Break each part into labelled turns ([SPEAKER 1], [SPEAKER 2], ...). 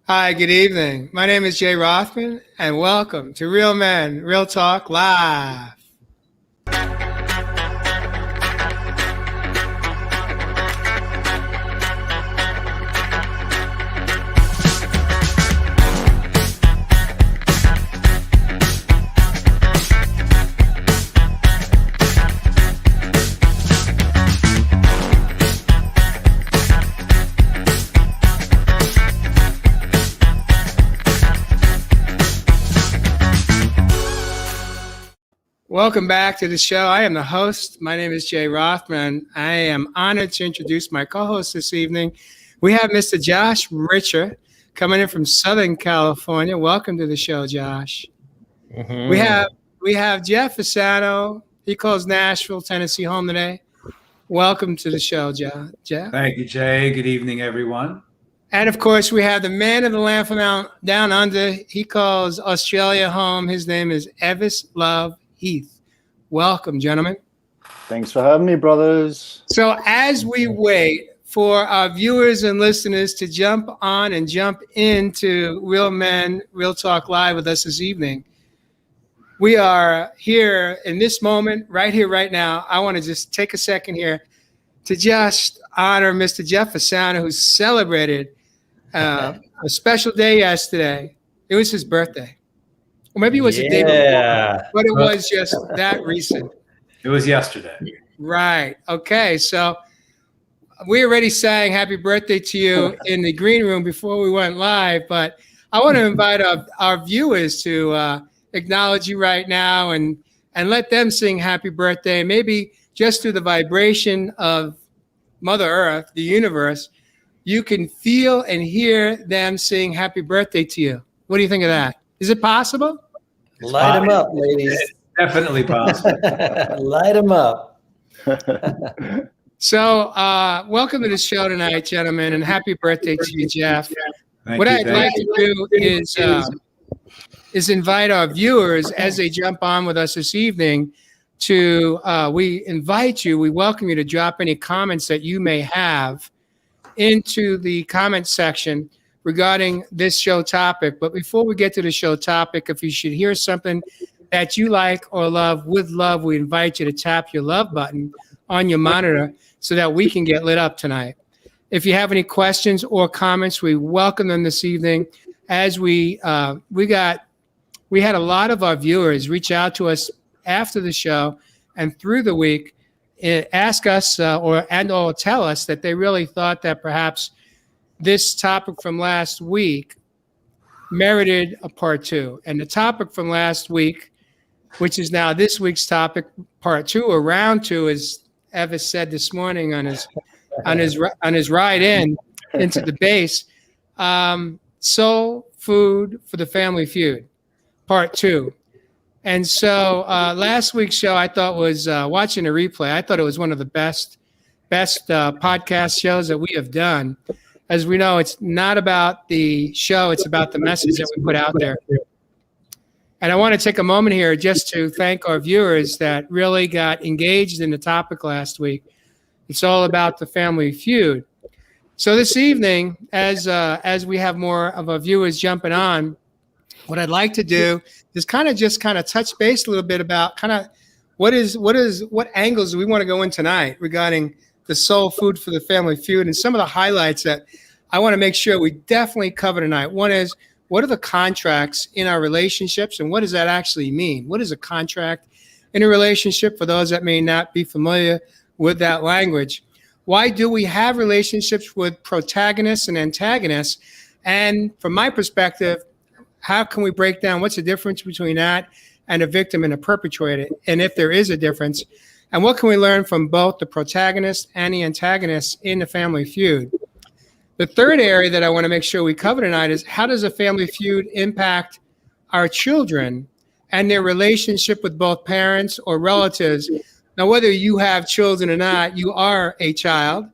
[SPEAKER 1] Hi, good evening. My name is Jay Rothman, and welcome to Real Men, Real Talk Live. Welcome back to the show. I am the host. My name is Jay Rothman. I am honored to introduce my co-host this evening. We have Mr. Josh Richer coming in from Southern California. Welcome to the show, Josh.
[SPEAKER 2] Mm-hmm.
[SPEAKER 1] We have Jeff Asano. He calls Nashville, Tennessee home today. Welcome to the show, Jeff.
[SPEAKER 3] Thank you, Jay. Good evening, everyone.
[SPEAKER 1] And of course, we have the man of the land from down under. He calls Australia home. His name is Evis Love Heath. Welcome, gentlemen.
[SPEAKER 4] Thanks for having me, brothers.
[SPEAKER 1] So as we wait for our viewers and listeners to jump on and jump into Real Men, Real Talk Live with us this evening, we are here in this moment, right here, right now. I want to just take a second here to just honor Mr. Jeff Asano, who celebrated a special day yesterday. It was his birthday. Or maybe it was a day before, but it was just that recent.
[SPEAKER 3] It was yesterday.
[SPEAKER 1] Right. Okay. So we already sang happy birthday to you in the green room before we went live, but I want to invite our viewers to acknowledge you right now and let them sing happy birthday. Maybe just through the vibration of Mother Earth, the universe, you can feel and hear them sing happy birthday to you. What do you think of that? Is it possible?
[SPEAKER 2] Light them up, ladies.
[SPEAKER 3] It's definitely possible.
[SPEAKER 2] Light them up.
[SPEAKER 1] So welcome to the show tonight, gentlemen, and happy birthday to you, Jeff. What I'd like to do is invite our viewers as they jump on with us this evening to, we welcome you to drop any comments that you may have into the comment section regarding this show topic. But before we get to the show topic, if you should hear something that you like or love, with love, we invite you to tap your love button on your monitor so that we can get lit up tonight. If you have any questions or comments, we welcome them this evening. As we had a lot of our viewers reach out to us after the show and through the week, ask us or tell us that they really thought that perhaps this topic from last week merited a part two. And the topic from last week, which is now this week's topic, part two or round two, as Evis said this morning on his ride into the base, soul food for the Family Feud, part two. And so last week's show, I thought was watching a replay. I thought it was one of the best podcast shows that we have done. As we know, it's not about the show, it's about the message that we put out there. And I want to take a moment here just to thank our viewers that really got engaged in the topic last week. It's all about the Family Feud. So this evening, as we have more of our viewers jumping on, what I'd like to do is kind of touch base a little bit about what angles do we want to go in tonight regarding the soul food for the Family Feud, and some of the highlights that I want to make sure we definitely cover tonight. One is, what are the contracts in our relationships, and what does that actually mean? What is a contract in a relationship for those that may not be familiar with that language? Why do we have relationships with protagonists and antagonists? And from my perspective, how can we break down what's the difference between that and a victim and a perpetrator, and if there is a difference? And what can we learn from both the protagonists and the antagonists in the Family Feud? The third area that I want to make sure we cover tonight is, how does a Family Feud impact our children and their relationship with both parents or relatives? Now, whether you have children or not, you are a child.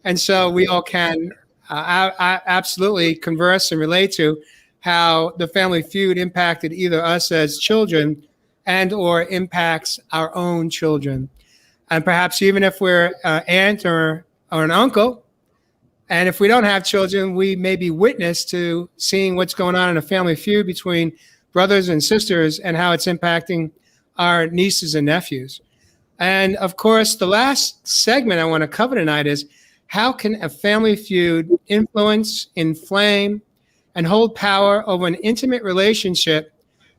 [SPEAKER 1] And so we all can absolutely converse and relate to how the Family Feud impacted either us as children and or impacts our own children. And perhaps even if we're an aunt or an uncle, And if we don't have children, we may be witness to seeing what's going on in a family feud between brothers and sisters and how it's impacting our nieces and nephews. And of course, the last segment I want to cover tonight is how can a family feud influence, inflame, and hold power over an intimate relationship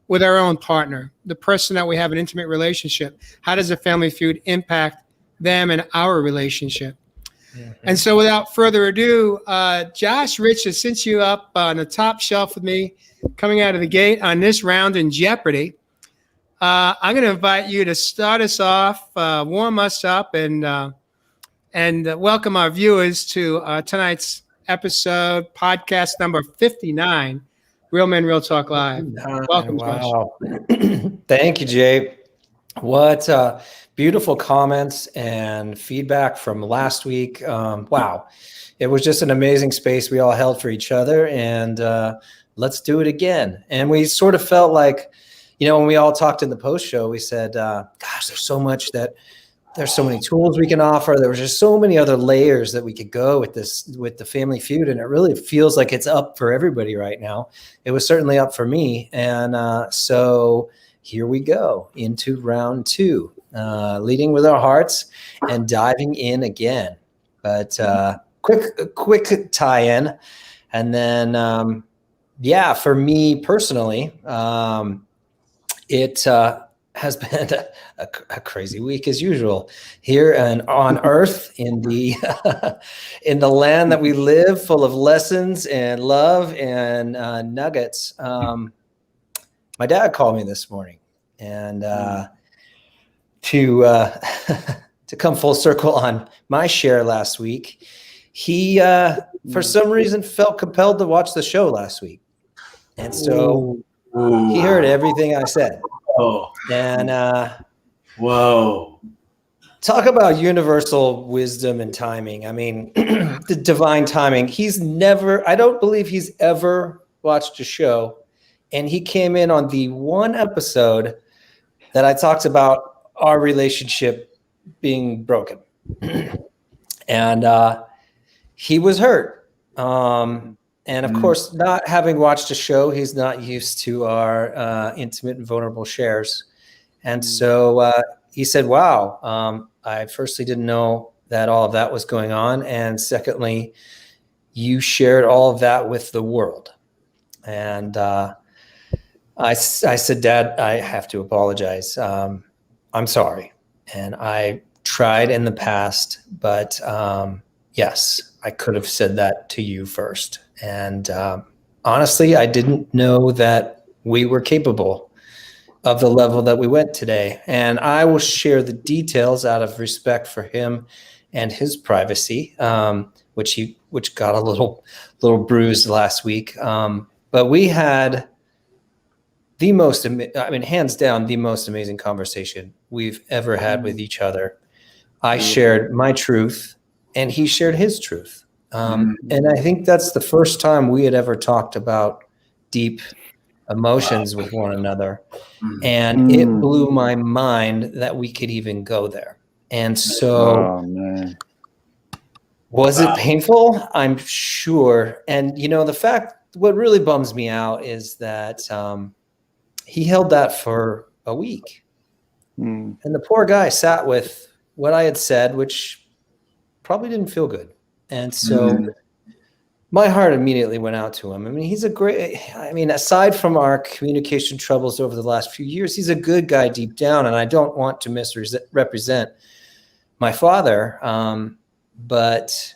[SPEAKER 1] with our own partner, the person that we have an intimate relationship? How does a family feud impact them and our relationship? Mm-hmm. And so without further ado, Josh Rich has sent you up on the top shelf with me coming out of the gate on this round in Jeopardy. I'm going to invite you to start us off, warm us up, and welcome our viewers to tonight's episode, podcast number 59, Real Men, Real Talk Live. Welcome,
[SPEAKER 2] wow. Thank you, Jay. What beautiful comments and feedback from last week. Wow. It was just an amazing space we all held for each other, and let's do it again. And we sort of felt like, when we all talked in the post show, we said, gosh, there's so many tools we can offer. There was just so many other layers that we could go with the family feud. And it really feels like it's up for everybody right now. It was certainly up for me. And so here we go into round 2, leading with our hearts and diving in again. But quick tie-in. And then, for me personally, it has been a crazy week as usual here and on Earth in the in the land that we live, full of lessons and love and nuggets. My dad called me this morning, and to come full circle on my share last week, he for some reason felt compelled to watch the show last week, and so. He heard everything I said.
[SPEAKER 3] Oh.
[SPEAKER 2] And
[SPEAKER 3] whoa.
[SPEAKER 2] Talk about universal wisdom and timing. I mean, the divine timing. I don't believe he's ever watched a show. And he came in on the one episode that I talked about our relationship being broken. And he was hurt. And of course, not having watched a show, he's not used to our intimate and vulnerable shares. And so he said, wow, I firstly didn't know that all of that was going on. And secondly, you shared all of that with the world. And I said, Dad, I have to apologize. I'm sorry. And I tried in the past, but yes, I could have said that to you first. And honestly, I didn't know that we were capable of the level that we went today. And I will share the details out of respect for him and his privacy, which got a little bruised last week. But we had hands down, the most amazing conversation we've ever had with each other. I shared my truth, and he shared his truth. And I think that's the first time we had ever talked about deep emotions with one another. And it blew my mind that we could even go there. And so was it painful? I'm sure. And, what really bums me out is that he held that for a week. And the poor guy sat with what I had said, which probably didn't feel good. And so my heart immediately went out to him. I mean, aside from our communication troubles over the last few years, he's a good guy deep down, and I don't want to misrepresent my father. But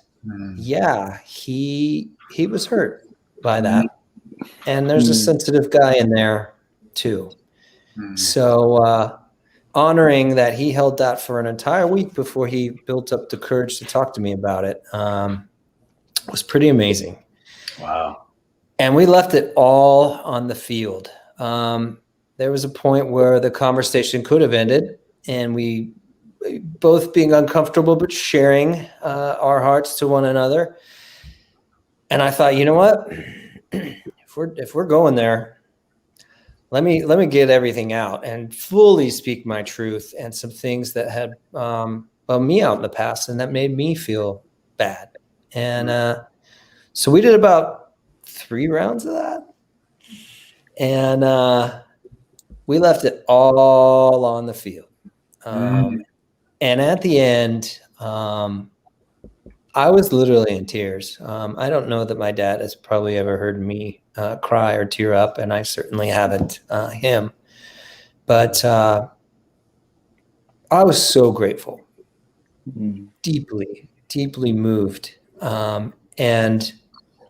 [SPEAKER 2] yeah, he was hurt by that. And there's a sensitive guy in there too. So honoring that he held that for an entire week before he built up the courage to talk to me about it was pretty amazing.
[SPEAKER 3] Wow.
[SPEAKER 2] And we left it all on the field. There was a point where the conversation could have ended, and we both being uncomfortable but sharing our hearts to one another. And I thought, you know what? If we're going there, let me get everything out and fully speak my truth and some things that had bummed me out in the past and that made me feel bad. And so we did about 3 rounds of that. And we left it all on the field. And at the end, I was literally in tears. I don't know that my dad has probably ever heard me cry or tear up, and I certainly haven't him. But I was so grateful, deeply, deeply moved, and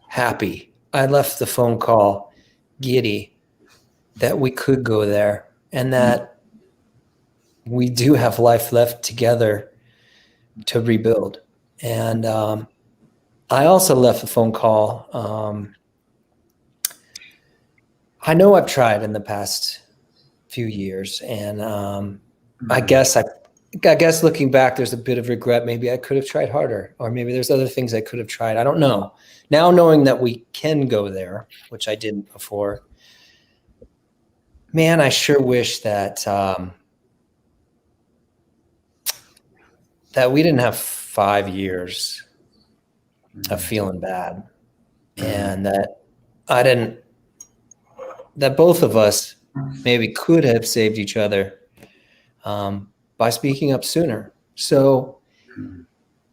[SPEAKER 2] happy. I left the phone call giddy that we could go there and that we do have life left together to rebuild. And I also left the phone call. I know I've tried in the past few years, and I guess looking back, there's a bit of regret. Maybe I could have tried harder, or maybe there's other things I could have tried. I don't know. Now knowing that we can go there, which I didn't before, man, I sure wish that that we didn't have 5 years of feeling bad, and that that both of us maybe could have saved each other by speaking up sooner. So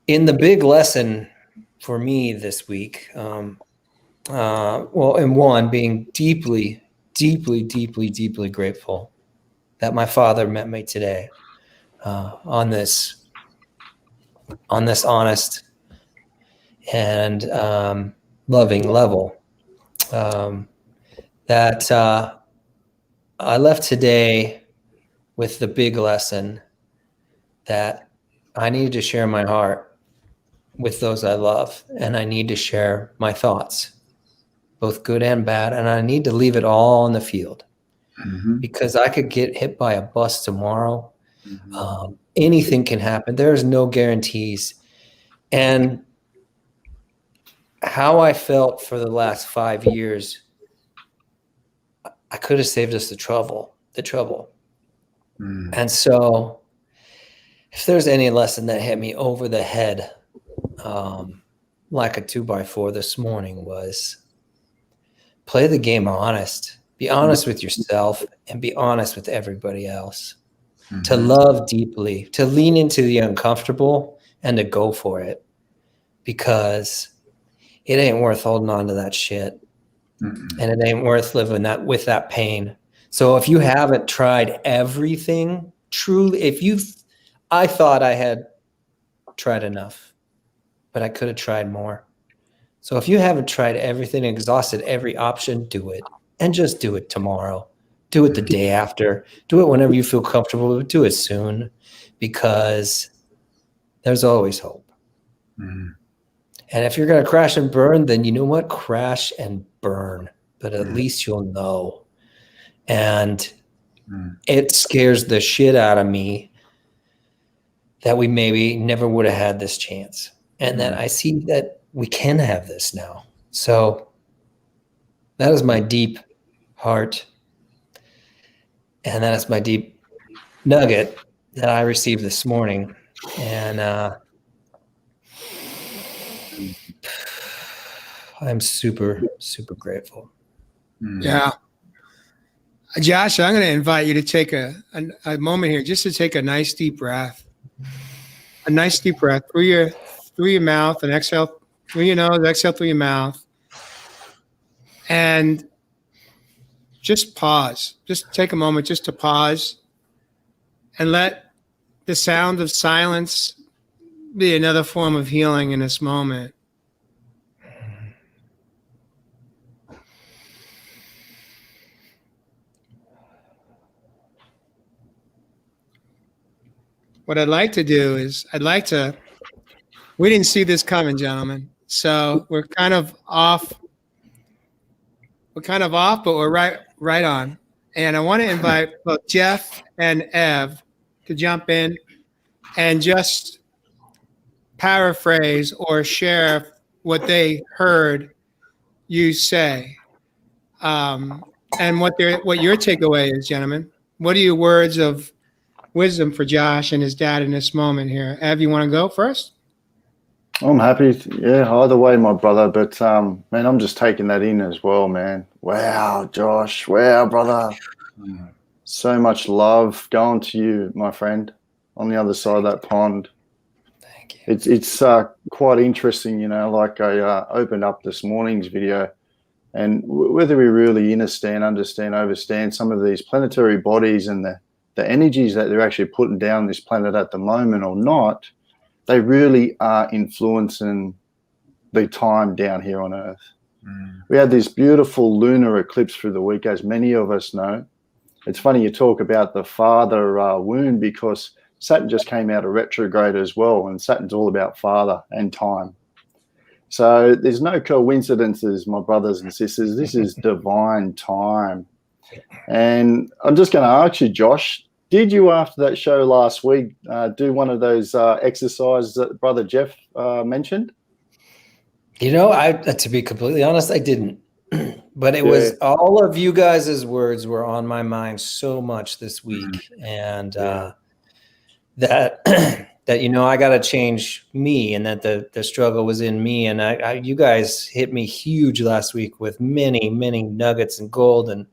[SPEAKER 2] in the big lesson for me this week, well, in one, being deeply, deeply, deeply, deeply grateful that my father met me today on this honest and loving level, that I left today with the big lesson that I needed to share my heart with those I love, and I need to share my thoughts, both good and bad, and I need to leave it all on the field, because I could get hit by a bus tomorrow. Anything can happen. There's no guarantees. And how I felt for the last 5 years, I could have saved us the trouble. And so if there's any lesson that hit me over the head, like a 2x4 this morning, was play the game honest. Be honest with yourself and be honest with everybody else. To love deeply, to lean into the uncomfortable, and to go for it, because it ain't worth holding on to that shit. And it ain't worth living with that pain. So if you haven't tried everything, truly, I thought I had tried enough, but I could have tried more. So if you haven't tried everything, exhausted every option, do it. And just do it tomorrow. Do it the day after. Do it whenever you feel comfortable. But do it soon, because there's always hope. And if you're going to crash and burn, then you know what? Crash and burn. But at least you'll know. And it scares the shit out of me that we maybe never would have had this chance. And that I see that we can have this now. So that is my deep heart. And that is my deep nugget that I received this morning. And I'm super, super grateful.
[SPEAKER 1] Yeah. Josh, I'm going to invite you to take a moment here, just to take a nice deep breath. A nice deep breath through your mouth, and exhale through your nose, exhale through your mouth. And just pause. Just take a moment just to pause and let the sound of silence be another form of healing in this moment. What I'd like to do is we didn't see this coming, gentlemen. So we're kind of off. But we're right on. And I want to invite both Jeff and Ev to jump in and just paraphrase or share what they heard you say, and what your takeaway is, gentlemen. What are your words of wisdom for Josh and his dad in this moment here? Ev, you want to go first?
[SPEAKER 4] I'm happy. Yeah, either way, my brother. But man, I'm just taking that in as well, man. Wow, Josh. Wow, brother. So much love going to you, my friend, on the other side of that pond.
[SPEAKER 2] Thank you.
[SPEAKER 4] It's quite interesting, you know. Like I opened up this morning's video, and whether we really understand, overstand some of these planetary bodies and the energies that they're actually putting down this planet at the moment or not, they really are influencing the time down here on Earth. We had this beautiful lunar eclipse through the week, as many of us know. It's funny you talk about the father wound, because Saturn just came out of retrograde as well, and Saturn's all about father and time. So there's no coincidences, my brothers and sisters. This is divine time. And I'm just going to ask you, Josh, did you, after that show last week, do one of those exercises that Brother Jeff mentioned?
[SPEAKER 2] You know, to be completely honest, I didn't. But it was all of you guys' words were on my mind so much this week, and that you know, I got to change me, and that the struggle was in me, and you guys hit me huge last week with many nuggets and gold, and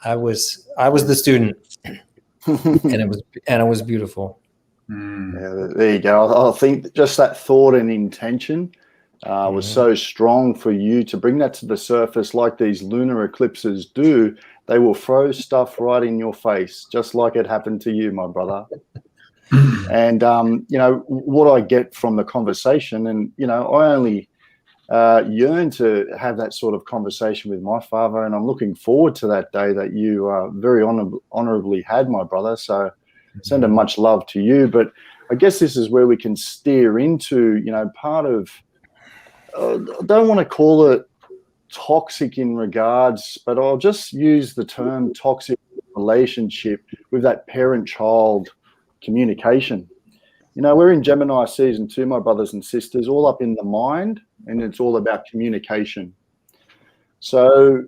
[SPEAKER 2] I was the student. and it was beautiful.
[SPEAKER 4] Yeah, there you go. I think just that thought and intention was so strong for you to bring that to the surface, like these lunar eclipses do. They will throw stuff right in your face, just like it happened to you, my brother. And you know what I get from the conversation, and you know, I only yearn to have that sort of conversation with my father, and I'm looking forward to that day that you very honorably had, my brother. So sending much love to you. But I guess this is where we can steer into, you know, part of, I don't want to call it toxic in regards, but I'll just use the term toxic relationship with that parent-child communication. You know, we're in Gemini season 2, my brothers and sisters, all up in the mind, and it's all about communication. So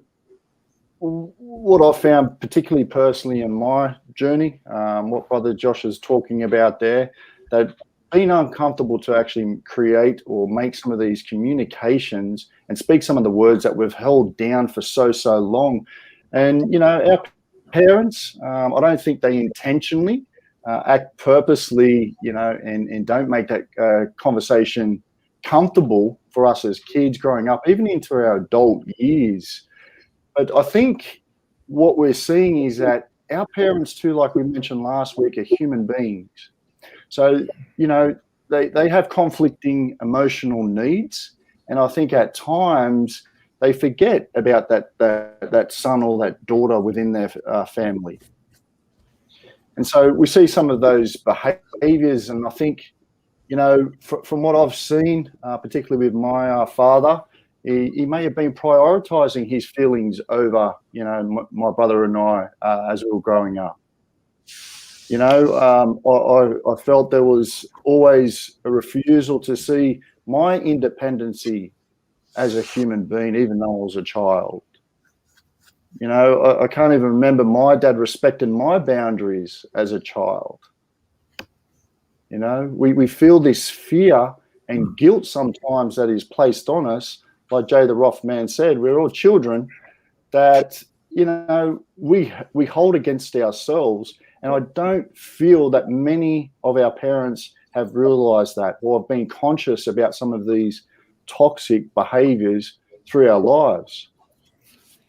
[SPEAKER 4] what I found particularly personally in my journey, what Brother Josh is talking about there, that being uncomfortable to actually create or make some of these communications and speak some of the words that we've held down for so long. And, you know, our parents, I don't think they intentionally act purposely, you know, and don't make that conversation comfortable for us as kids growing up, even into our adult years. But I think what we're seeing is that our parents too, like we mentioned last week, are human beings. So, you know, they have conflicting emotional needs. And I think at times they forget about that son or that daughter within their family. And so we see some of those behaviors. And I think, you know, from what I've seen, particularly with my father, he may have been prioritizing his feelings over, you know, my brother and I as we were growing up. You know, I felt there was always a refusal to see my independency as a human being, even though I was a child. You know, I can't even remember my dad respecting my boundaries as a child. You know, we feel this fear and guilt sometimes that is placed on us. Like Jay the Roth man said, we're all children that, you know, we hold against ourselves. And I don't feel that many of our parents have realized that or have been conscious about some of these toxic behaviors through our lives.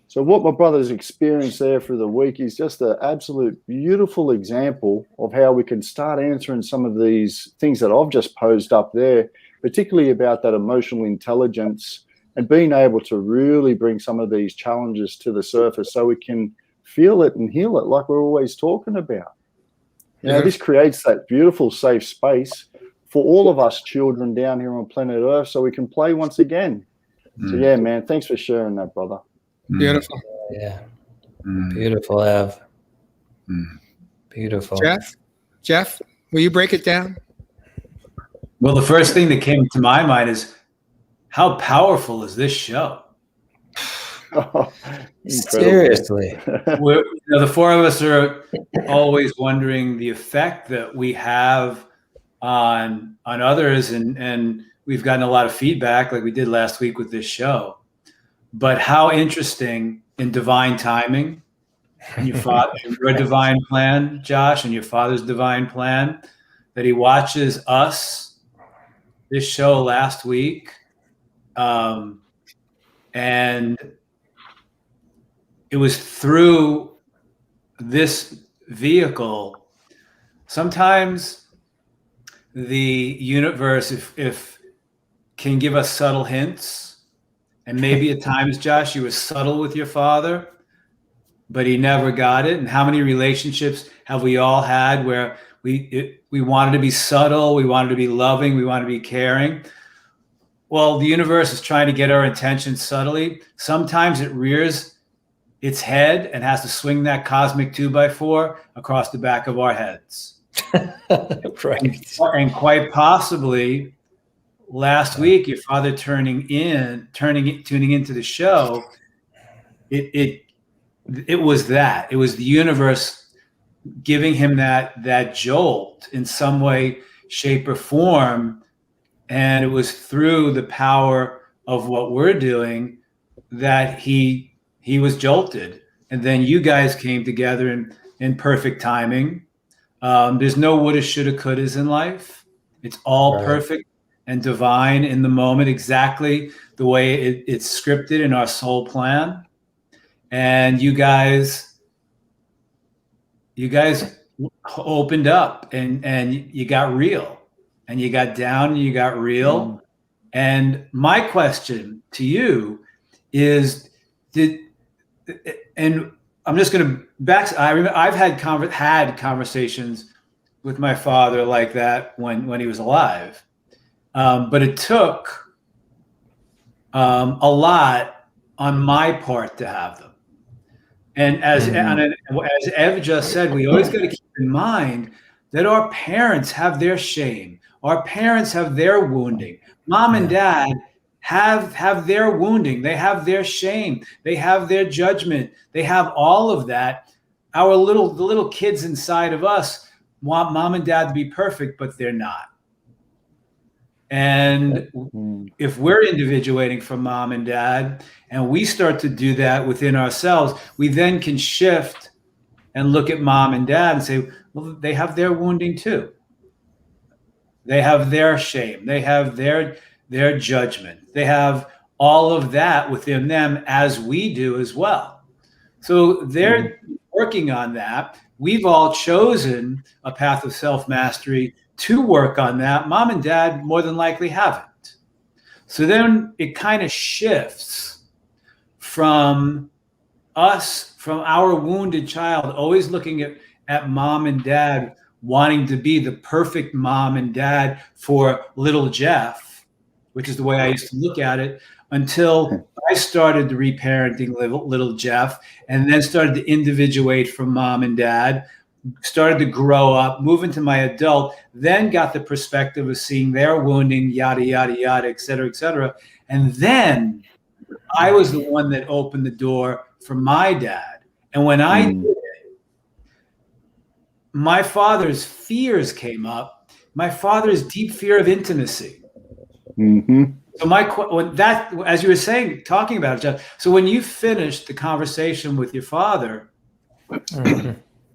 [SPEAKER 4] So what my brother's experienced there through the week is just an absolute beautiful example of how we can start answering some of these things that I've just posed up there, particularly about that emotional intelligence and being able to really bring some of these challenges to the surface so we can feel it and heal it like we're always talking about. You know, this creates that beautiful safe space for all of us children down here on planet Earth so we can play once again. So yeah, man, thanks for sharing that, brother.
[SPEAKER 1] Beautiful.
[SPEAKER 2] Yeah. Beautiful, Ev. Beautiful.
[SPEAKER 1] Jeff, will you break it down?
[SPEAKER 3] Well, the first thing that came to my mind is, how powerful is this show?
[SPEAKER 4] Oh,
[SPEAKER 2] seriously.
[SPEAKER 3] You know, the four of us are always wondering the effect that we have on others, and we've gotten a lot of feedback like we did last week with this show. But how interesting in divine timing and your divine plan, Josh, and your father's divine plan, that he watches us, this show last week. And it was through this vehicle. Sometimes the universe, if can give us subtle hints, and maybe at times, Josh, you were subtle with your father, but he never got it. And how many relationships have we all had where we wanted to be subtle, we wanted to be loving, we wanted to be caring? Well, the universe is trying to get our attention subtly. Sometimes it rears its head and has to swing that cosmic 2x4 across the back of our heads.
[SPEAKER 2] Right.
[SPEAKER 3] And quite possibly last week, your father tuning into the show, it was that. It was the universe giving him that jolt in some way, shape, or form. And it was through the power of what we're doing that he was jolted. And then you guys came together in perfect timing. There's no woulda, shoulda, couldas in life. It's all
[SPEAKER 2] right.
[SPEAKER 3] Perfect and divine in the moment, exactly the way it's scripted in our soul plan. And you guys opened up and you got real, and you got down and you got real. And my question to you is, and I'm just going to I remember I've had conversations with my father like that when he was alive. But it took a lot on my part to have them. And as Ev just said, we always got to keep in mind that our parents have their shame. Our parents have their wounding. Mom and dad have their wounding. They have their shame. They have their judgment. They have all of that. The little kids inside of us want mom and dad to be perfect, but they're not. And if we're individuating from mom and dad, and we start to do that within ourselves, we then can shift and look at mom and dad and say, well, they have their wounding too. They have their shame. They have their judgment. They have all of that within them, as we do as well. So they're working on that. We've all chosen a path of self-mastery to work on that. Mom and dad more than likely haven't. So then it kind of shifts from us, from our wounded child, always looking at mom and dad, wanting to be the perfect mom and dad for little Jeff, which is the way I used to look at it, until I started the reparenting little Jeff, and then started to individuate from mom and dad, started to grow up, move into my adult, then got the perspective of seeing their wounding, yada, yada, yada, et cetera, and then I was the one that opened the door for my dad. And when I did it, my father's fears came up, my father's deep fear of intimacy. So as you were saying, talking about it, Jeff, so when you finished the conversation with your father,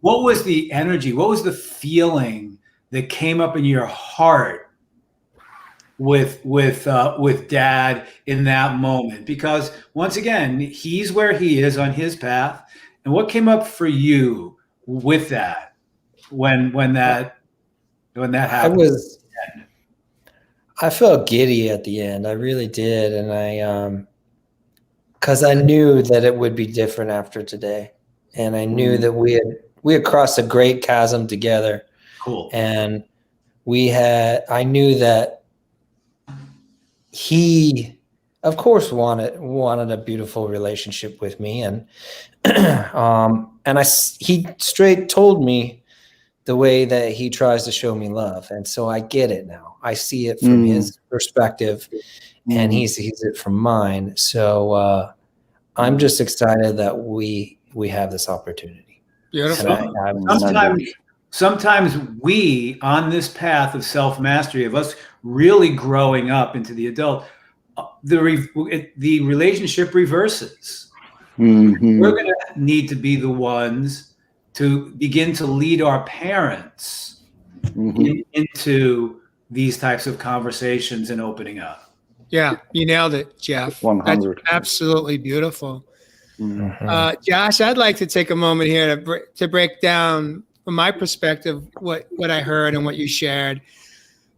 [SPEAKER 3] what was the energy? What was the feeling that came up in your heart with dad in that moment? Because once again, he's where he is on his path. And what came up for you with that when that happened?
[SPEAKER 2] I felt giddy at the end. I really did. And because I knew that it would be different after today. And I knew that we had crossed a great chasm together.
[SPEAKER 3] Cool.
[SPEAKER 2] And I knew that he, of course, wanted a beautiful relationship with me. And, he straight told me the way that he tries to show me love. And so I get it now. I see it from his perspective, and he sees it from mine. So I'm just excited that we have this opportunity.
[SPEAKER 1] Beautiful.
[SPEAKER 3] Sometimes we, on this path of self-mastery, of us really growing up into the adult, the relationship reverses.
[SPEAKER 4] Mm-hmm.
[SPEAKER 3] We're going to need to be the ones to begin to lead our parents into these types of conversations and opening up.
[SPEAKER 1] Yeah, you nailed it, Jeff.
[SPEAKER 4] 100.
[SPEAKER 1] That's absolutely beautiful.
[SPEAKER 2] Mhm.
[SPEAKER 1] Josh, I'd like to take a moment here to break down, from my perspective, what I heard and what you shared.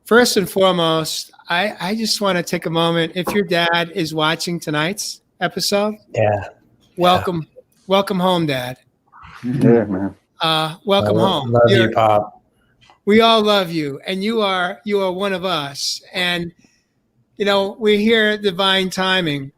[SPEAKER 1] First and foremost, I just want to take a moment. If your dad is watching tonight's episode, welcome home, Dad.
[SPEAKER 4] Yeah, man.
[SPEAKER 1] Welcome home.
[SPEAKER 2] Love you, Pop.
[SPEAKER 1] We all love you, and you are one of us. And we're here at divine timing.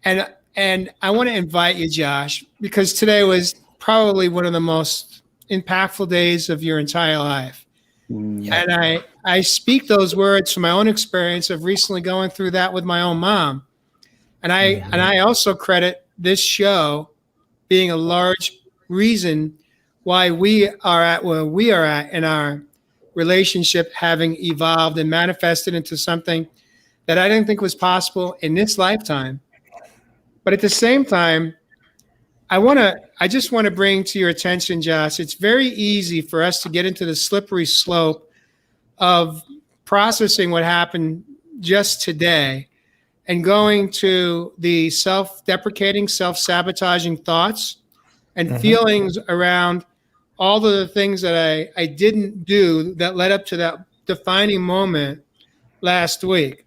[SPEAKER 1] And I want to invite you, Josh, because today was probably one of the most impactful days of your entire life.
[SPEAKER 2] Yeah.
[SPEAKER 1] And I speak those words from my own experience of recently going through that with my own mom. And I also credit this show being a large reason why we are at where we are at in our relationship, having evolved and manifested into something that I didn't think was possible in this lifetime. But at the same time, I just want to bring to your attention, Josh, it's very easy for us to get into the slippery slope of processing what happened just today and going to the self-deprecating, self-sabotaging thoughts and feelings around all of the things that I didn't do that led up to that defining moment last week.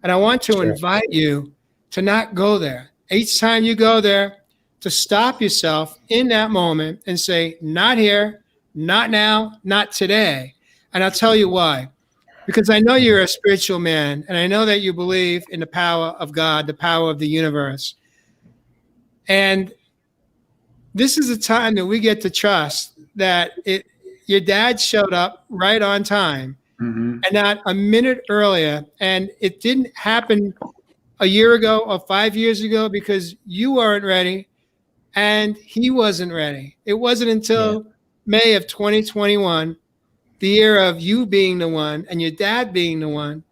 [SPEAKER 1] And I want to invite you to not go there. Each time you go there, to stop yourself in that moment and say, not here, not now, not today. And I'll tell you why. Because I know you're a spiritual man, and I know that you believe in the power of God, the power of the universe. And this is a time that we get to trust that your dad showed up right on time and not a minute earlier. And it didn't happen a year ago or 5 years ago because you weren't ready and he wasn't ready. It wasn't until May of 2021, the year of you being the one and your dad being the one,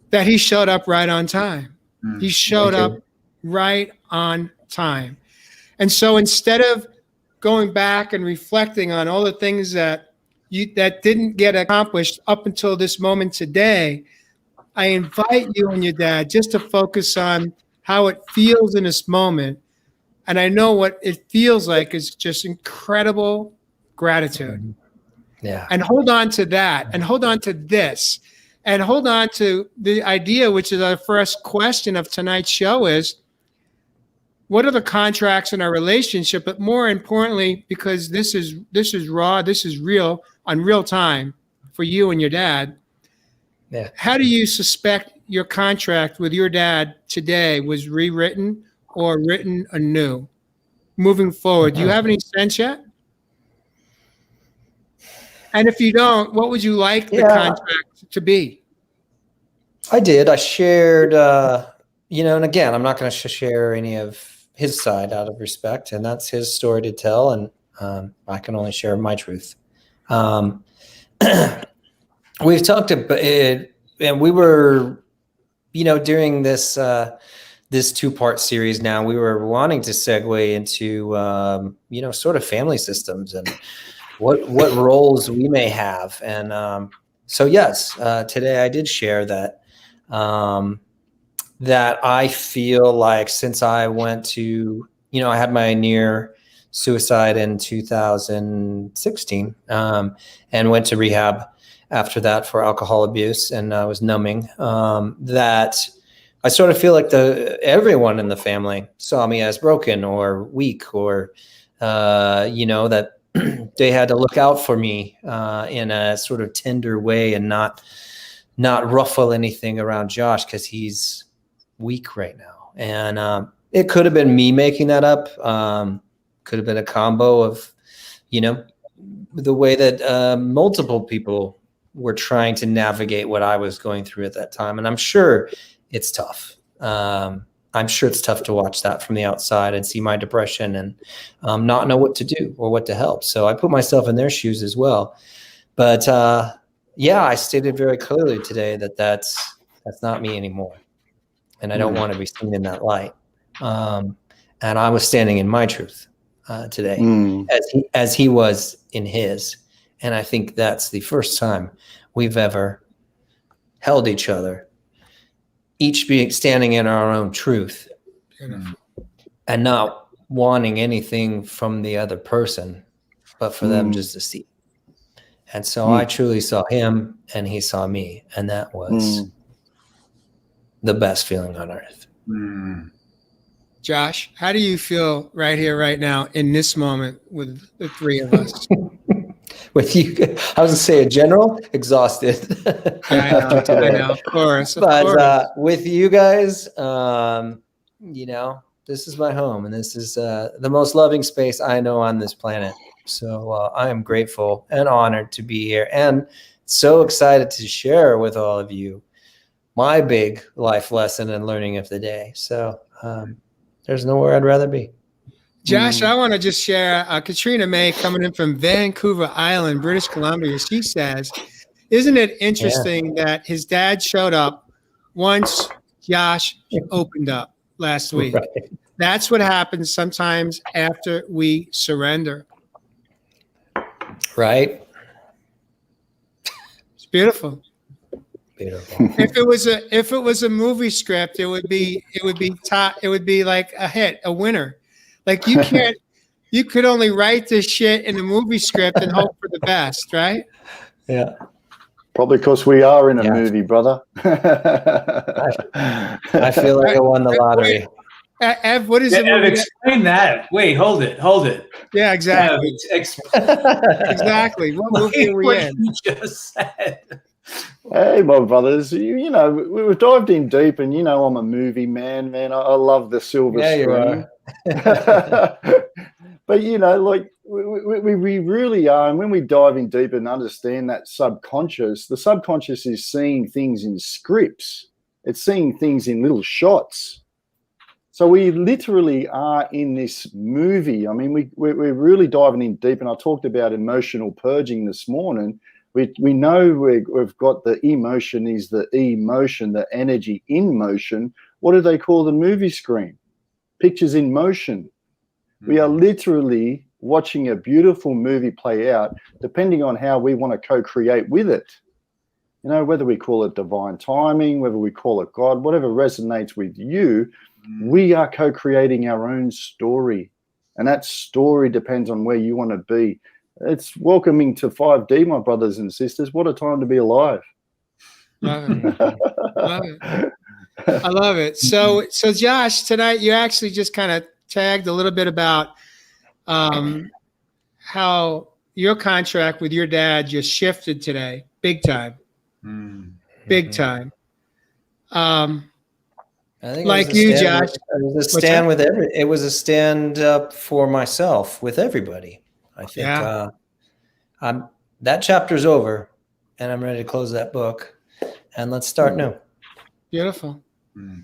[SPEAKER 1] that he showed up right on time. He showed up right on time. And so instead of going back and reflecting on all the things that didn't get accomplished up until this moment today, I invite you and your dad just to focus on how it feels in this moment. And I know what it feels like is just incredible gratitude.
[SPEAKER 2] Yeah.
[SPEAKER 1] And hold on to that, and hold on to this, and hold on to the idea, which is our first question of tonight's show, is what are the contracts in our relationship? But more importantly, because this is raw, this is real, on real time for you and your dad.
[SPEAKER 2] Yeah.
[SPEAKER 1] How do you suspect your contract with your dad today was rewritten or written anew moving forward? Do you have any sense yet? And if you don't, what would you like the contract to be?
[SPEAKER 2] I did. I shared, and again, I'm not going to share any of his side out of respect, and that's his story to tell, and I can only share my truth. We've talked about it, and we were, during this this two-part series now, we were wanting to segue into, sort of family systems and what roles we may have. And so, yes, today I did share that that I feel like since I went to, I had my near suicide in 2016 and went to rehab after that for alcohol abuse, and I was numbing, that I sort of feel like everyone in the family saw me as broken or weak, or, that they had to look out for me in a sort of tender way and not ruffle anything around Josh because he's weak right now. And it could have been me making that up. Could have been a combo of, the way that multiple people were trying to navigate what I was going through at that time. And I'm sure it's tough. I'm sure it's tough to watch that from the outside and see my depression and not know what to do or what to help. So I put myself in their shoes as well. But yeah, I stated very clearly today that that's not me anymore, and I don't want to be seen in that light. And I was standing in my truth today, as he was in his. And I think that's the first time we've ever held each other, each being standing in our own truth, and not wanting anything from the other person, but for them just to see. And so I truly saw him and he saw me. And that was the best feeling on earth.
[SPEAKER 1] Josh, how do you feel right here, right now, in this moment with the three of us?
[SPEAKER 2] With you, I was going to say a general, exhausted.
[SPEAKER 1] Yeah, I know, of course.
[SPEAKER 2] With you guys, you know, this is my home, and this is the most loving space I know on this planet. So I am grateful and honored to be here, and so excited to share with all of you my big life lesson and learning of the day. So there's nowhere I'd rather be.
[SPEAKER 1] Josh, I want to just share Katrina May coming in from Vancouver Island, British Columbia. She says, isn't it interesting that his dad showed up once Josh opened up last week? Right. That's what happens sometimes after we surrender.
[SPEAKER 2] Right.
[SPEAKER 1] It's beautiful.
[SPEAKER 2] Beautiful.
[SPEAKER 1] If it was a movie script, it would be like a hit, a winner. Like you could only write this shit in a movie script and hope for the best, right?
[SPEAKER 2] Yeah.
[SPEAKER 4] Probably because we are in a movie, brother.
[SPEAKER 2] I feel like I won the lottery.
[SPEAKER 1] Ev, what is it?
[SPEAKER 3] Ev, explain that. Wait, hold it.
[SPEAKER 1] Yeah, exactly. Exactly. What movie are we in?
[SPEAKER 3] You just said.
[SPEAKER 4] Hey, my brothers, you know, we've dived in deep, and you know I'm a movie man. I love the silver screen. But, you know, like we really are. And when we dive in deep and understand that subconscious, the subconscious is seeing things in scripts. It's seeing things in little shots. So we literally are in this movie. I mean, we're really diving in deep. And I talked about emotional purging this morning. We know we've got the emotion is the emotion, the energy in motion. What do they call the movie screen? Pictures in motion. We are literally watching a beautiful movie play out, depending on how we want to co-create with it. You know, whether we call it divine timing, whether we call it God, whatever resonates with you, we are co-creating our own story. And that story depends on where you want to be. It's welcoming to 5D, my brothers and sisters. What a time to be alive.
[SPEAKER 1] Love it. Love it. I love it. So Josh, tonight you actually just kind of tagged a little bit about how your contract with your dad just shifted today, big time, big time.
[SPEAKER 2] I think
[SPEAKER 1] like you, Josh.
[SPEAKER 2] It was a stand with it was a stand up for myself with everybody. I think that chapter's over, and I'm ready to close that book, and let's start new.
[SPEAKER 1] Beautiful.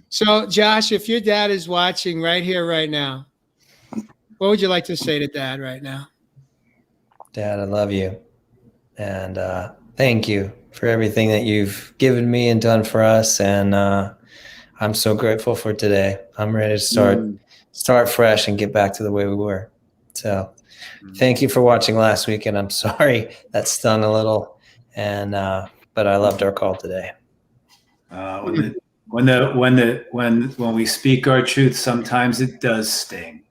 [SPEAKER 1] So, Josh, if your dad is watching right here, right now, what would you like to say to Dad right now?
[SPEAKER 2] Dad, I love you, and thank you for everything that you've given me and done for us, and I'm so grateful for today. I'm ready to start fresh and get back to the way we were. So thank you for watching last week, and I'm sorry that stung a little, and but I loved our call today.
[SPEAKER 3] When we speak our truth, sometimes it does sting.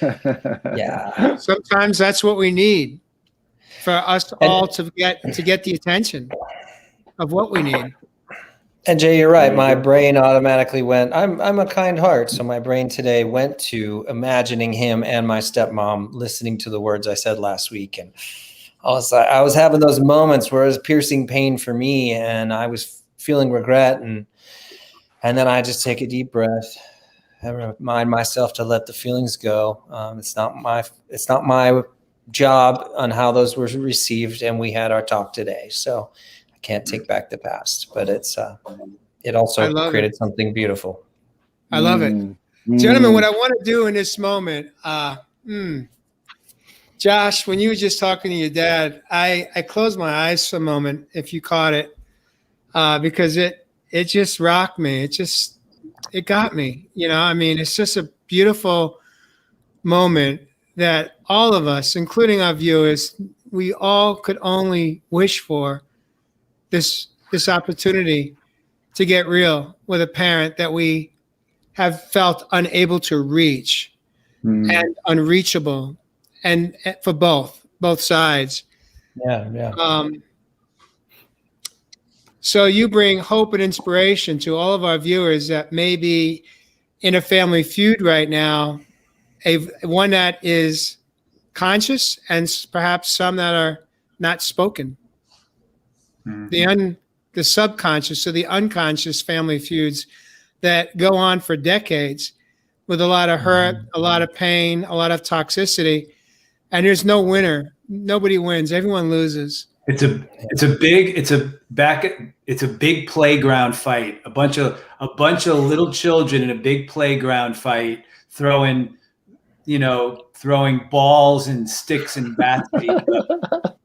[SPEAKER 2] Yeah.
[SPEAKER 1] Sometimes that's what we need for us all to get the attention of what we need.
[SPEAKER 2] And Jay, you're right. My brain automatically went, I'm a kind heart. So my brain today went to imagining him and my stepmom listening to the words I said last week. And I was having those moments where it was piercing pain for me, and I was feeling regret. And then I just take a deep breath. I remind myself to let the feelings go. It's not my job on how those were received, and we had our talk today. So I can't take back the past, but it also created something beautiful.
[SPEAKER 1] I love it. Gentlemen, what I want to do in this moment, Josh, when you were just talking to your dad, I closed my eyes for a moment, if you caught it, because it just rocked me. It got me. I mean, it's just a beautiful moment that all of us, including our viewers, we all could only wish for this opportunity to get real with a parent that we have felt unable to reach and unreachable, and for both sides.
[SPEAKER 2] Yeah.
[SPEAKER 1] So you bring hope and inspiration to all of our viewers that may be in a family feud right now, one that is conscious and perhaps some that are not spoken. The subconscious or the unconscious family feuds that go on for decades with a lot of hurt, a lot of pain, a lot of toxicity, and there's no winner. Nobody wins. Everyone loses.
[SPEAKER 3] It's a big playground fight. A bunch of little children in a big playground fight, throwing balls and sticks and bats.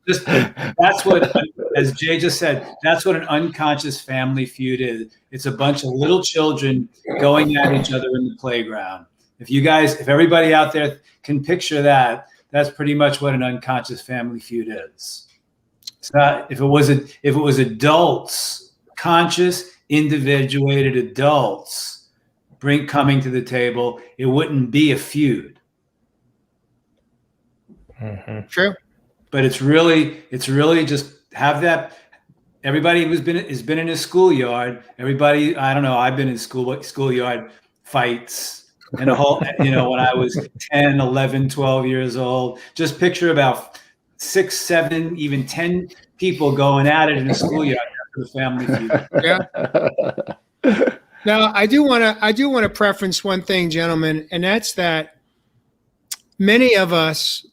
[SPEAKER 3] That's what, as Jay just said, that's what an unconscious family feud is. It's a bunch of little children going at each other in the playground. If everybody out there can picture that, that's pretty much what an unconscious family feud is. It's not, if it was adults, conscious, individuated adults coming to the table, it wouldn't be a feud.
[SPEAKER 1] True.
[SPEAKER 3] But it's really just have that. Everybody has been in a schoolyard. Everybody, I don't know, I've been in schoolyard fights and a whole, when I was 10, 11, 12 years old. Just picture about 6, 7, even 10 people going at it in a schoolyard after the family feud.
[SPEAKER 1] Yeah. Now, I do want to preference one thing, gentlemen, and that's that many of us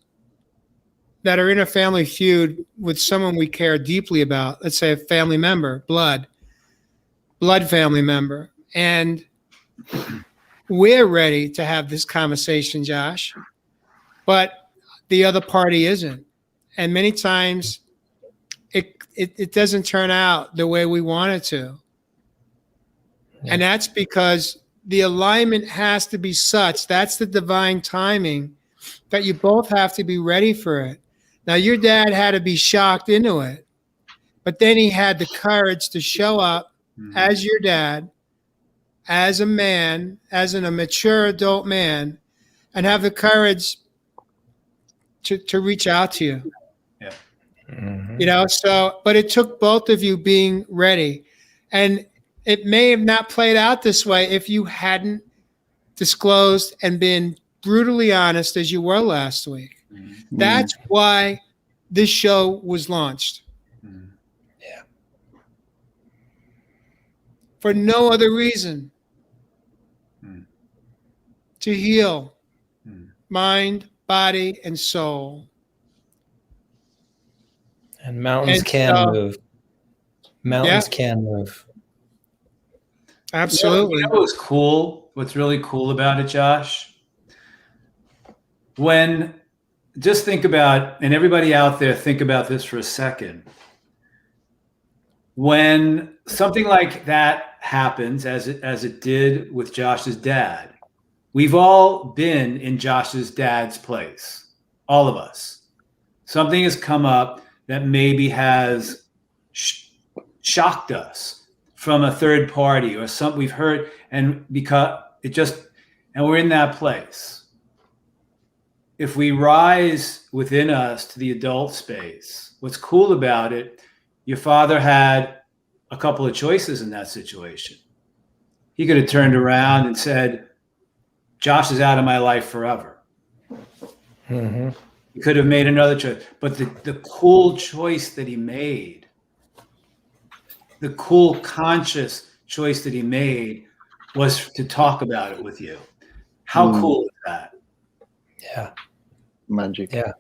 [SPEAKER 1] that are in a family feud with someone we care deeply about, let's say a family member, blood family member, and we're ready to have this conversation, Josh, but the other party isn't. And many times it doesn't turn out the way we want it to. And that's because the alignment has to be such, that's the divine timing, that you both have to be ready for it. Now, your dad had to be shocked into it, but then he had the courage to show up as your dad, as a man, as a mature adult man, and have the courage to reach out to you. Yeah. But it took both of you being ready. And it may have not played out this way if you hadn't disclosed and been brutally honest as you were last week. That's why this show was launched.
[SPEAKER 2] Yeah.
[SPEAKER 1] For no other reason. To heal mind, body, and soul.
[SPEAKER 2] And mountains can move. Mountains can move.
[SPEAKER 1] Absolutely.
[SPEAKER 3] You know what's cool? What's really cool about it, Josh? Just think about, and everybody out there, think about this for a second. When something like that happens, as it did with Josh's dad, we've all been in Josh's dad's place, all of us. Something has come up that maybe has shocked us from a third party or something we've heard, and we're in that place. If we rise within us to the adult space, what's cool about it, your father had a couple of choices in that situation. He could have turned around and said, Josh is out of my life forever. He could have made another choice. But the cool choice that he made, the cool conscious choice that he made was to talk about it with you. How cool is that?
[SPEAKER 2] Yeah.
[SPEAKER 4] Magic.
[SPEAKER 2] Yeah.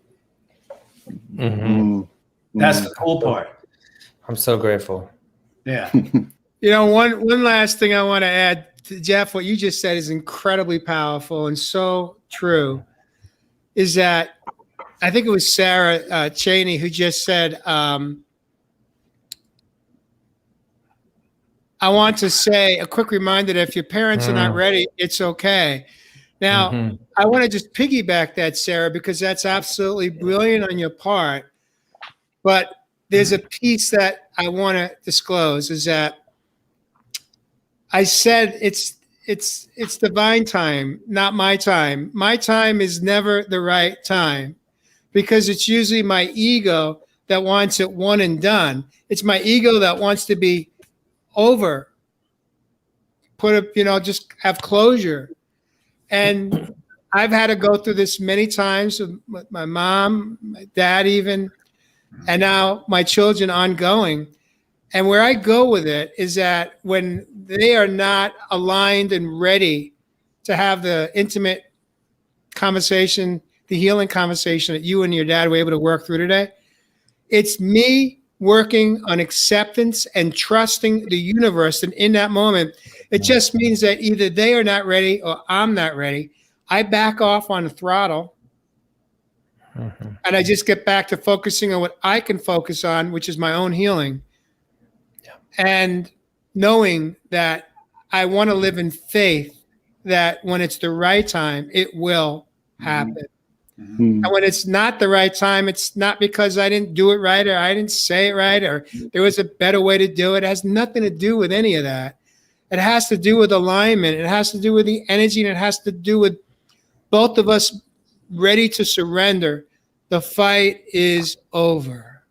[SPEAKER 3] That's the cool part.
[SPEAKER 2] I'm so grateful.
[SPEAKER 3] Yeah.
[SPEAKER 1] One last thing I want to add to Jeff, what you just said is incredibly powerful and so true, is that I think it was Sarah Cheney who just said, I want to say a quick reminder that if your parents are not ready, it's okay. Now, I want to just piggyback that, Sarah, because that's absolutely brilliant on your part. But there's a piece that I want to disclose is that I said it's divine time, not my time. My time is never the right time because it's usually my ego that wants it one and done. It's my ego that wants to be over, just have closure. And I've had to go through this many times with my mom, my dad even, and now my children ongoing. And where I go with it is that when they are not aligned and ready to have the intimate conversation, the healing conversation that you and your dad were able to work through today, it's me working on acceptance and trusting the universe. And in that moment, it just means that either they are not ready or I'm not ready. I back off on the throttle and I just get back to focusing on what I can focus on, which is my own healing. And knowing that I want to live in faith that when it's the right time, it will happen. And when it's not the right time, it's not because I didn't do it right or I didn't say it right or there was a better way to do it. It has nothing to do with any of that. It has to do with alignment. It has to do with the energy, and it has to do with both of us ready to surrender. The fight is over.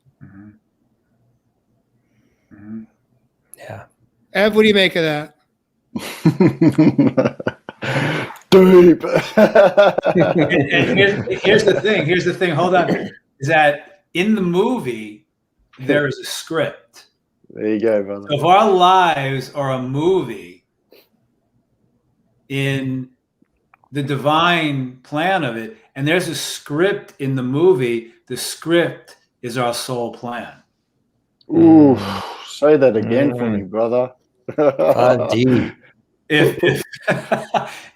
[SPEAKER 2] Yeah.
[SPEAKER 1] Ev, what do you make of that?
[SPEAKER 4] Deep.
[SPEAKER 3] And here's the thing. Here's the thing. Hold on. Is that in the movie, there is a script.
[SPEAKER 4] There you go, brother.
[SPEAKER 3] So if our lives are a movie in the divine plan of it, and there's a script in the movie, the script is our soul plan.
[SPEAKER 4] Ooh, say that again for me, brother.
[SPEAKER 2] Deep.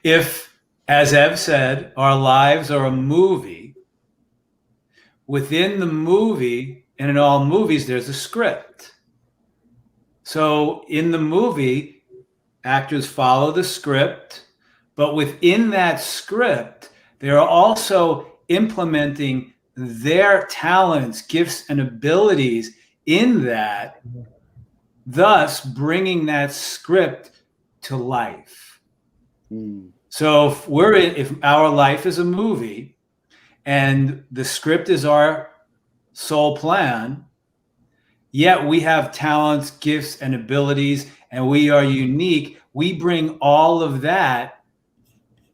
[SPEAKER 3] If, as Ev said, our lives are a movie, within the movie, and in all movies, there's a script. So in the movie, actors follow the script, but within that script, they're also implementing their talents, gifts, and abilities in that, thus bringing that script to life. So if our life is a movie and the script is our soul plan, yet we have talents, gifts, and abilities, and we are unique, we bring all of that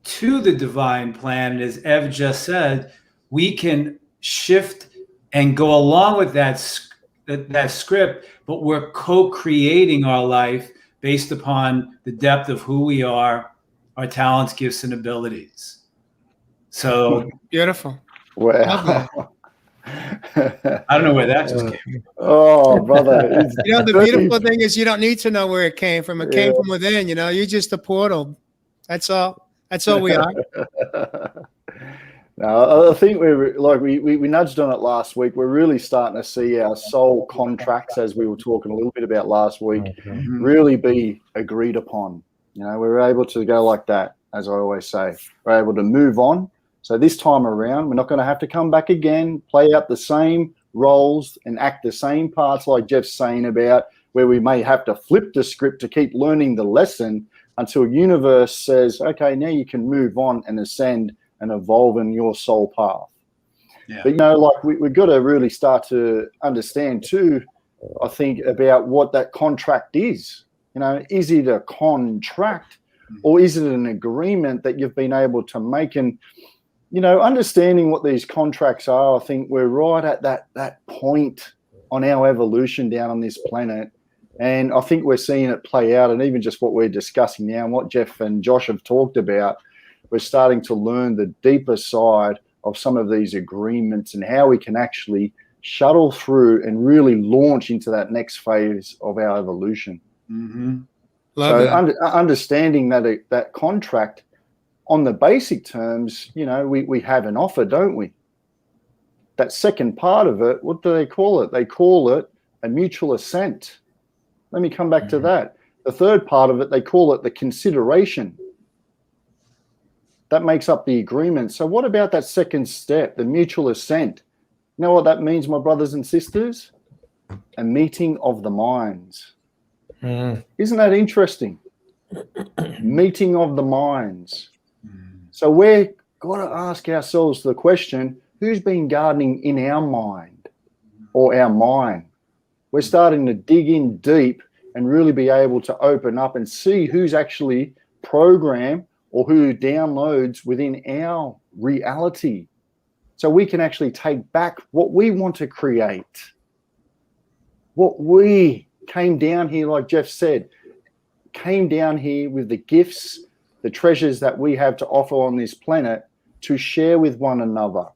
[SPEAKER 3] to the divine plan. And as Ev just said, we can shift and go along with that script, but we're co-creating our life based upon the depth of who we are, our talents, gifts, and abilities. So
[SPEAKER 1] Beautiful.
[SPEAKER 4] Wow.
[SPEAKER 3] I don't know where that just came from.
[SPEAKER 4] Oh, brother. It's
[SPEAKER 1] The beautiful thing is you don't need to know where it came from. It came from within, You're just a portal. That's all. That's all we are.
[SPEAKER 4] Now, I think we nudged on it last week. We're really starting to see our soul contracts, as we were talking a little bit about last week, really be agreed upon. We're able to go like that, as I always say. We're able to move on. So this time around, we're not going to have to come back again, play out the same roles and act the same parts like Jeff's saying about, where we may have to flip the script to keep learning the lesson until universe says, okay, now you can move on and ascend and evolve in your soul path. Yeah. But, we've got to really start to understand too, I think, about what that contract is. Is it a contract or is it an agreement that you've been able to make? And, understanding what these contracts are, I think we're right at that point on our evolution down on this planet. And I think we're seeing it play out, and even just what we're discussing now and what Jeff and Josh have talked about, we're starting to learn the deeper side of some of these agreements and how we can actually shuttle through and really launch into that next phase of our evolution. Understanding that contract on the basic terms, we have an offer, don't we? that second part of it, what do they call it? They call it a mutual assent. Let me come back to that. The third part of it, they call it the consideration. That makes up the agreement. So what about that second step, the mutual assent? You know what that means, my brothers and sisters? A meeting of the minds. Isn't that interesting? Meeting of the minds. So we're got to ask ourselves the question, who's been gardening in our mind or our mind? We're starting to dig in deep and really be able to open up and see who's actually programmed or who downloads within our reality. So we can actually take back what we want to create. What we came down here, like Jeff said, came down here with the gifts, the treasures that we have to offer on this planet to share with one another.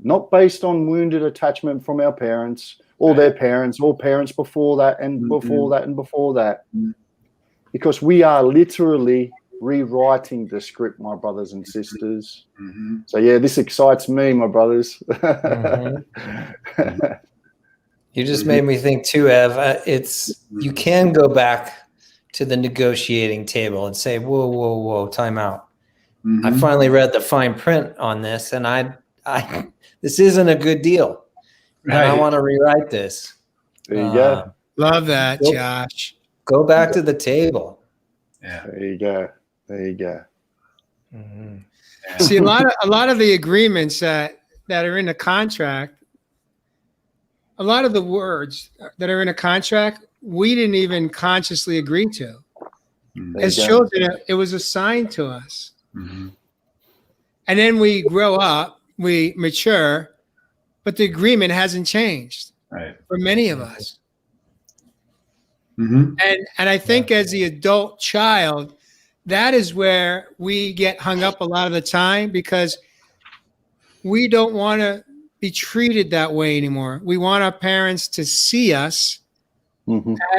[SPEAKER 4] Not based on wounded attachment from our parents or their parents or parents before that and before that and before that. Because we are literally rewriting the script, my brothers and sisters. So yeah, this excites me, my brothers.
[SPEAKER 2] You just made me think too, Ev. You can go back to the negotiating table and say, whoa, time out. I finally read the fine print on this, and I this isn't a good deal. Right. And I want to rewrite this.
[SPEAKER 4] There you go.
[SPEAKER 1] Love that, Josh.
[SPEAKER 2] Go back to the table.
[SPEAKER 3] Yeah.
[SPEAKER 4] There you go. There you go.
[SPEAKER 1] See, a lot of the agreements that are in a contract, a lot of the words that are in a contract, we didn't even consciously agree to. As children, it was assigned to us. And then we grow up, we mature, but the agreement hasn't changed for many of us. And I think as the adult child, that is where we get hung up a lot of the time, because we don't want to be treated that way anymore. We want our parents to see us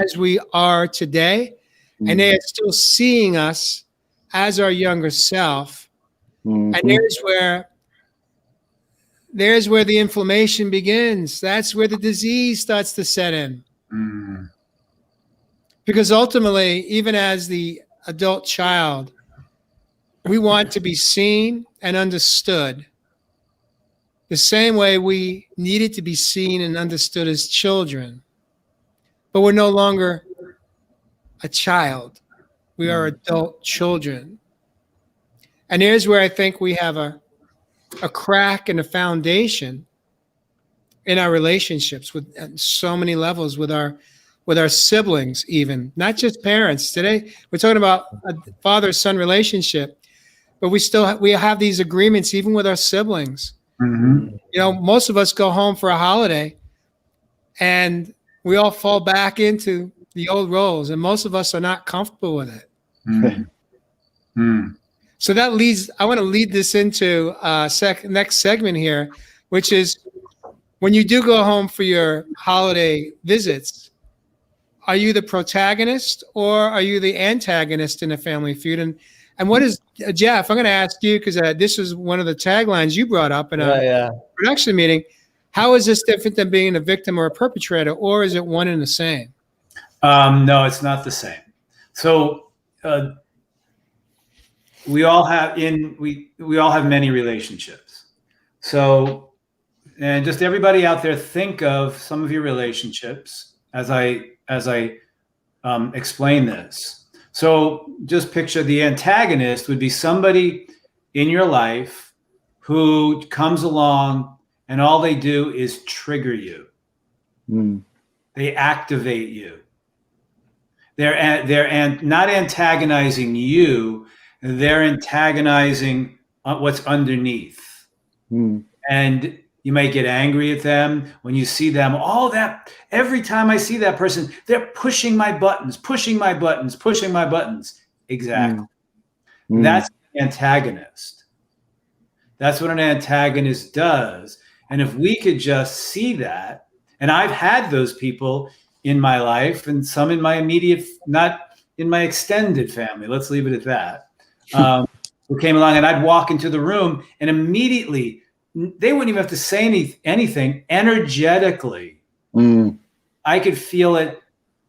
[SPEAKER 1] as we are today, and they are still seeing us as our younger self. And there's where the inflammation begins. That's where the disease starts to set in. Because ultimately, even as the adult child, we want to be seen and understood the same way we needed to be seen and understood as children. But we're no longer a child. We are adult children. And here's where I think we have a crack in the foundation in our relationships with at so many levels with our siblings, even not just parents. Today we're talking about a father-son relationship, but we have these agreements even with our siblings. You know, most of us go home for a holiday and we all fall back into the old roles, and most of us are not comfortable with it. So that leads, I want to lead this into next segment here, which is when you do go home for your holiday visits, are you the protagonist or are you the antagonist in a family feud? And what is, Jeff, I'm going to ask you, because this is one of the taglines you brought up in a production meeting. How is this different than being a victim or a perpetrator, or is it one and the same?
[SPEAKER 3] No, it's not the same. So we all have many relationships. So, and just everybody out there, think of some of your relationships as I explain this. So just picture the antagonist would be somebody in your life who comes along and all they do is trigger you. They activate you. They're not antagonizing you. They're antagonizing what's underneath. And you might get angry at them when you see them. Every time I see that person, they're pushing my buttons. Exactly. That's an antagonist. That's what an antagonist does. And if we could just see that, and I've had those people in my life and some in my immediate, not in my extended family, let's leave it at that, who came along, and I'd walk into the room and immediately they wouldn't even have to say anything. Energetically, I could feel it,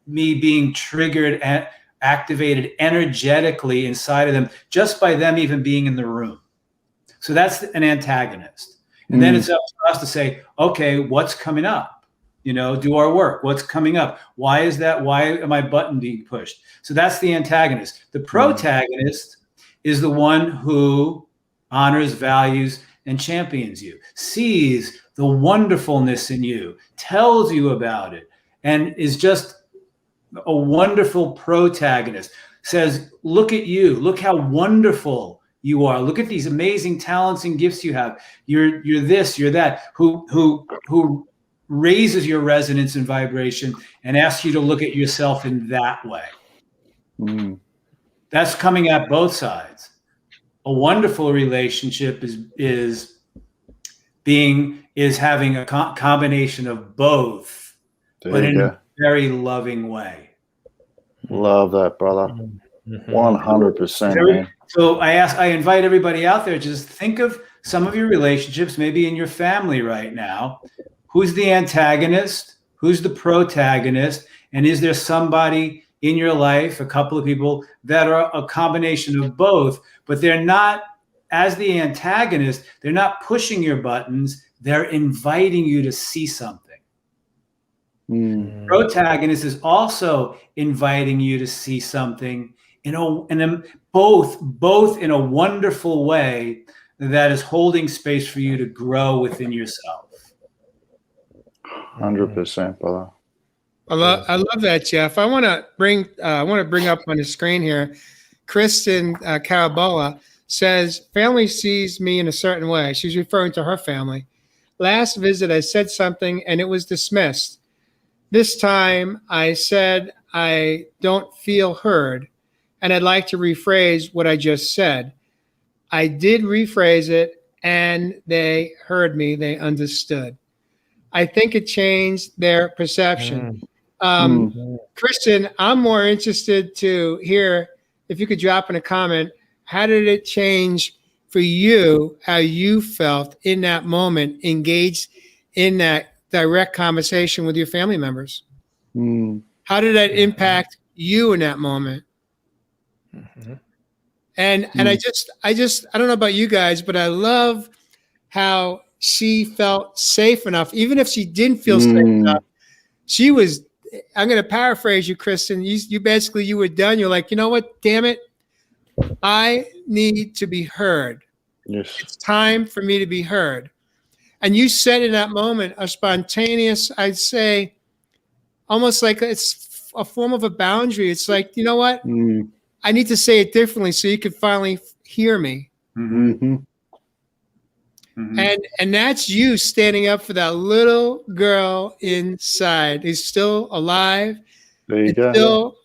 [SPEAKER 3] me being triggered and activated energetically inside of them just by them even being in the room. So that's an antagonist. And then it's up to us to say, okay, what's coming up? You know, do our work. What's coming up? Why is that? Why am I button being pushed? So that's the antagonist. The protagonist is the one who honors, values, and champions you, sees the wonderfulness in you, tells you about it, and is just a wonderful protagonist. Says, look at you. Look how wonderful you are. Look at these amazing talents and gifts you have. You're this, you're that. Who raises your resonance and vibration and asks you to look at yourself in that way. That's coming at both sides. A wonderful relationship is having a combination of both, but in a very loving way.
[SPEAKER 4] Love that, brother. 100%. Man.
[SPEAKER 3] So I invite everybody out there, just think of some of your relationships, maybe in your family right now. Who's the antagonist? Who's the protagonist? And is there somebody in your life, a couple of people that are a combination of both, but they're not, as the antagonist, they're not pushing your buttons, they're inviting you to see something. Protagonist is also inviting you to see something both in a wonderful way that is holding space for you to grow within yourself.
[SPEAKER 4] 100%, brother.
[SPEAKER 1] I love that, Jeff. I want to bring up on the screen here. Kristen Carabola says, family sees me in a certain way. She's referring to her family. Last visit, I said something and it was dismissed. This time I said, I don't feel heard, and I'd like to rephrase what I just said. I did rephrase it and they heard me, they understood. I think it changed their perception. Kristen, I'm more interested to hear if you could drop in a comment, how did it change for you, how you felt in that moment, engaged in that direct conversation with your family members? How did that impact you in that moment? And I don't know about you guys, but I love how she felt safe enough, even if she didn't feel safe enough. She was, I'm going to paraphrase you, Kristen. You basically, you were done. You're like, you know what? Damn it. I need to be heard.
[SPEAKER 4] Yes.
[SPEAKER 1] It's time for me to be heard. And you said in that moment, a spontaneous, I'd say, almost like it's a form of a boundary. It's like, you know what? I need to say it differently so you can finally hear me. And that's you standing up for that little girl inside who's still alive.
[SPEAKER 4] There you go.
[SPEAKER 1] Still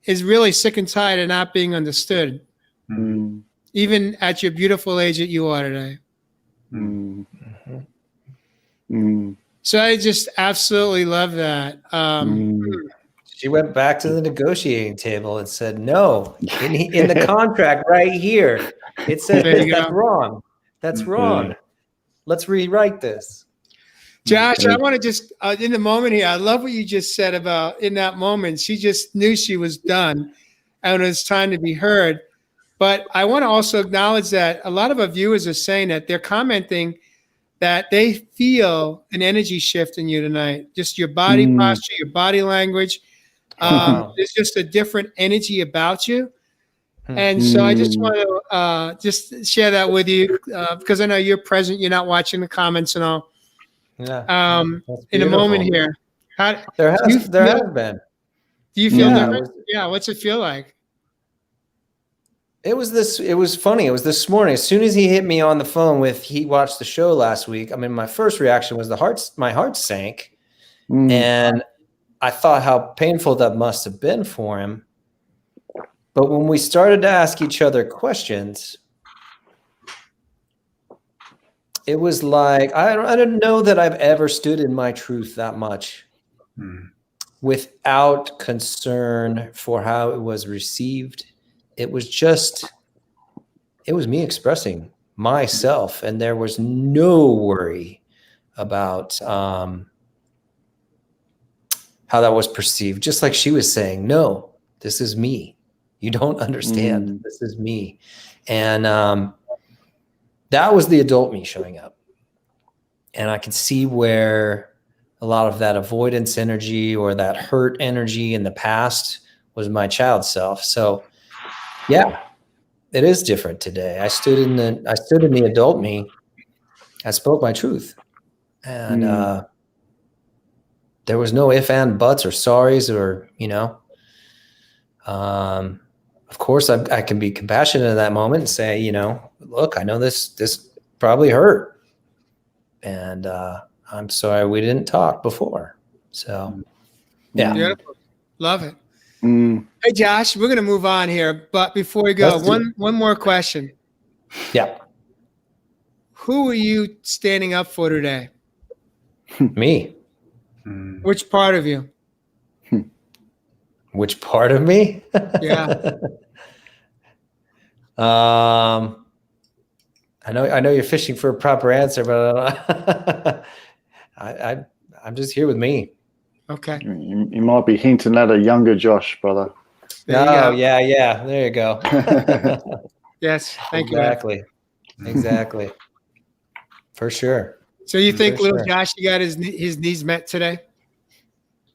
[SPEAKER 1] is really sick and tired of not being understood, even at your beautiful age that you are today. So I just absolutely love that.
[SPEAKER 2] She went back to the negotiating table and said, no, in the contract right here, it says that's wrong. That's wrong. Let's rewrite this.
[SPEAKER 1] Josh, I want to just, in the moment here, I love what you just said about in that moment. She just knew she was done and it was time to be heard. But I want to also acknowledge that a lot of our viewers are saying that they're commenting that they feel an energy shift in you tonight. Just your body posture, your body language. There's just a different energy about you. And so I just want to just share that with you because I know you're present. You're not watching the comments and all.
[SPEAKER 2] Yeah.
[SPEAKER 1] In a moment here.
[SPEAKER 2] There has been.
[SPEAKER 1] Do you feel different? Yeah. What's it feel like?
[SPEAKER 2] It was funny. It was this morning. As soon as he hit me on the phone with, he watched the show last week. I mean, my first reaction was my heart sank. And I thought how painful that must have been for him. But when we started to ask each other questions, it was like, I don't know that I've ever stood in my truth that much without concern for how it was received. It was me expressing myself, and there was no worry about how that was perceived. Just like she was saying, no, this is me. You don't understand. This is me. And that was the adult me showing up. And I could see where a lot of that avoidance energy or that hurt energy in the past was my child self. So yeah, it is different today. I stood in the adult me. I spoke my truth. And there was no ifs, and buts, or sorries, or, of course I can be compassionate in that moment and say, look, I know this probably hurt. And I'm sorry we didn't talk before. So, yeah.
[SPEAKER 1] Beautiful. Love it. Hey, Josh, we're going to move on here. But before we go, one more question.
[SPEAKER 2] Yeah.
[SPEAKER 1] Who are you standing up for today?
[SPEAKER 2] Me.
[SPEAKER 1] Which part of you?
[SPEAKER 2] Which part of me?
[SPEAKER 1] Yeah.
[SPEAKER 2] I know you're fishing for a proper answer, but I'm just here with me.
[SPEAKER 1] Okay.
[SPEAKER 4] You might be hinting at a younger Josh, brother.
[SPEAKER 2] Yeah. There you go.
[SPEAKER 1] Yes. Thank
[SPEAKER 2] you. Exactly. For sure.
[SPEAKER 1] So you think little Josh, he got his needs met today?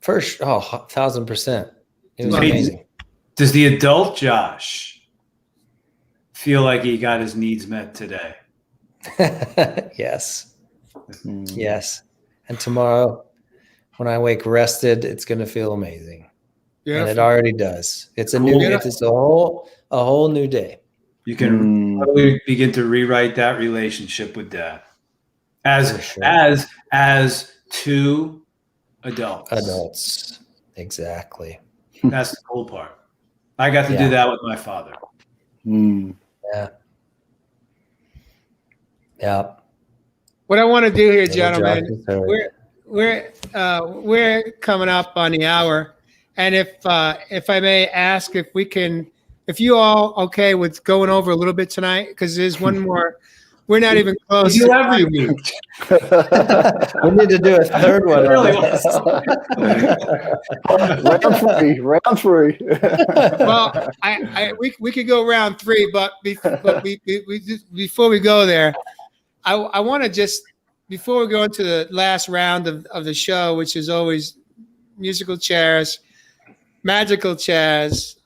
[SPEAKER 2] 1,000%. It was amazing.
[SPEAKER 3] Does the adult Josh feel like he got his needs met today?
[SPEAKER 2] Yes. Yes. And tomorrow, when I wake rested, it's going to feel amazing. Beautiful. And it already does. It's a whole new day.
[SPEAKER 3] You can really begin to rewrite that relationship with Dad as two adults.
[SPEAKER 2] Exactly.
[SPEAKER 3] That's the cool part. I got to do that with my father.
[SPEAKER 2] Yeah.
[SPEAKER 1] What I want to do here, gentlemen, we're coming up on the hour, and if I may ask, if you all okay with going over a little bit tonight, because there's one more. We're not even close.
[SPEAKER 3] You do every week.
[SPEAKER 2] We need to do a third one.
[SPEAKER 4] Round three.
[SPEAKER 1] Well, we could go round three, but before we go there, I want to just, before we go into the last round of the show, which is always musical chairs, magical chairs.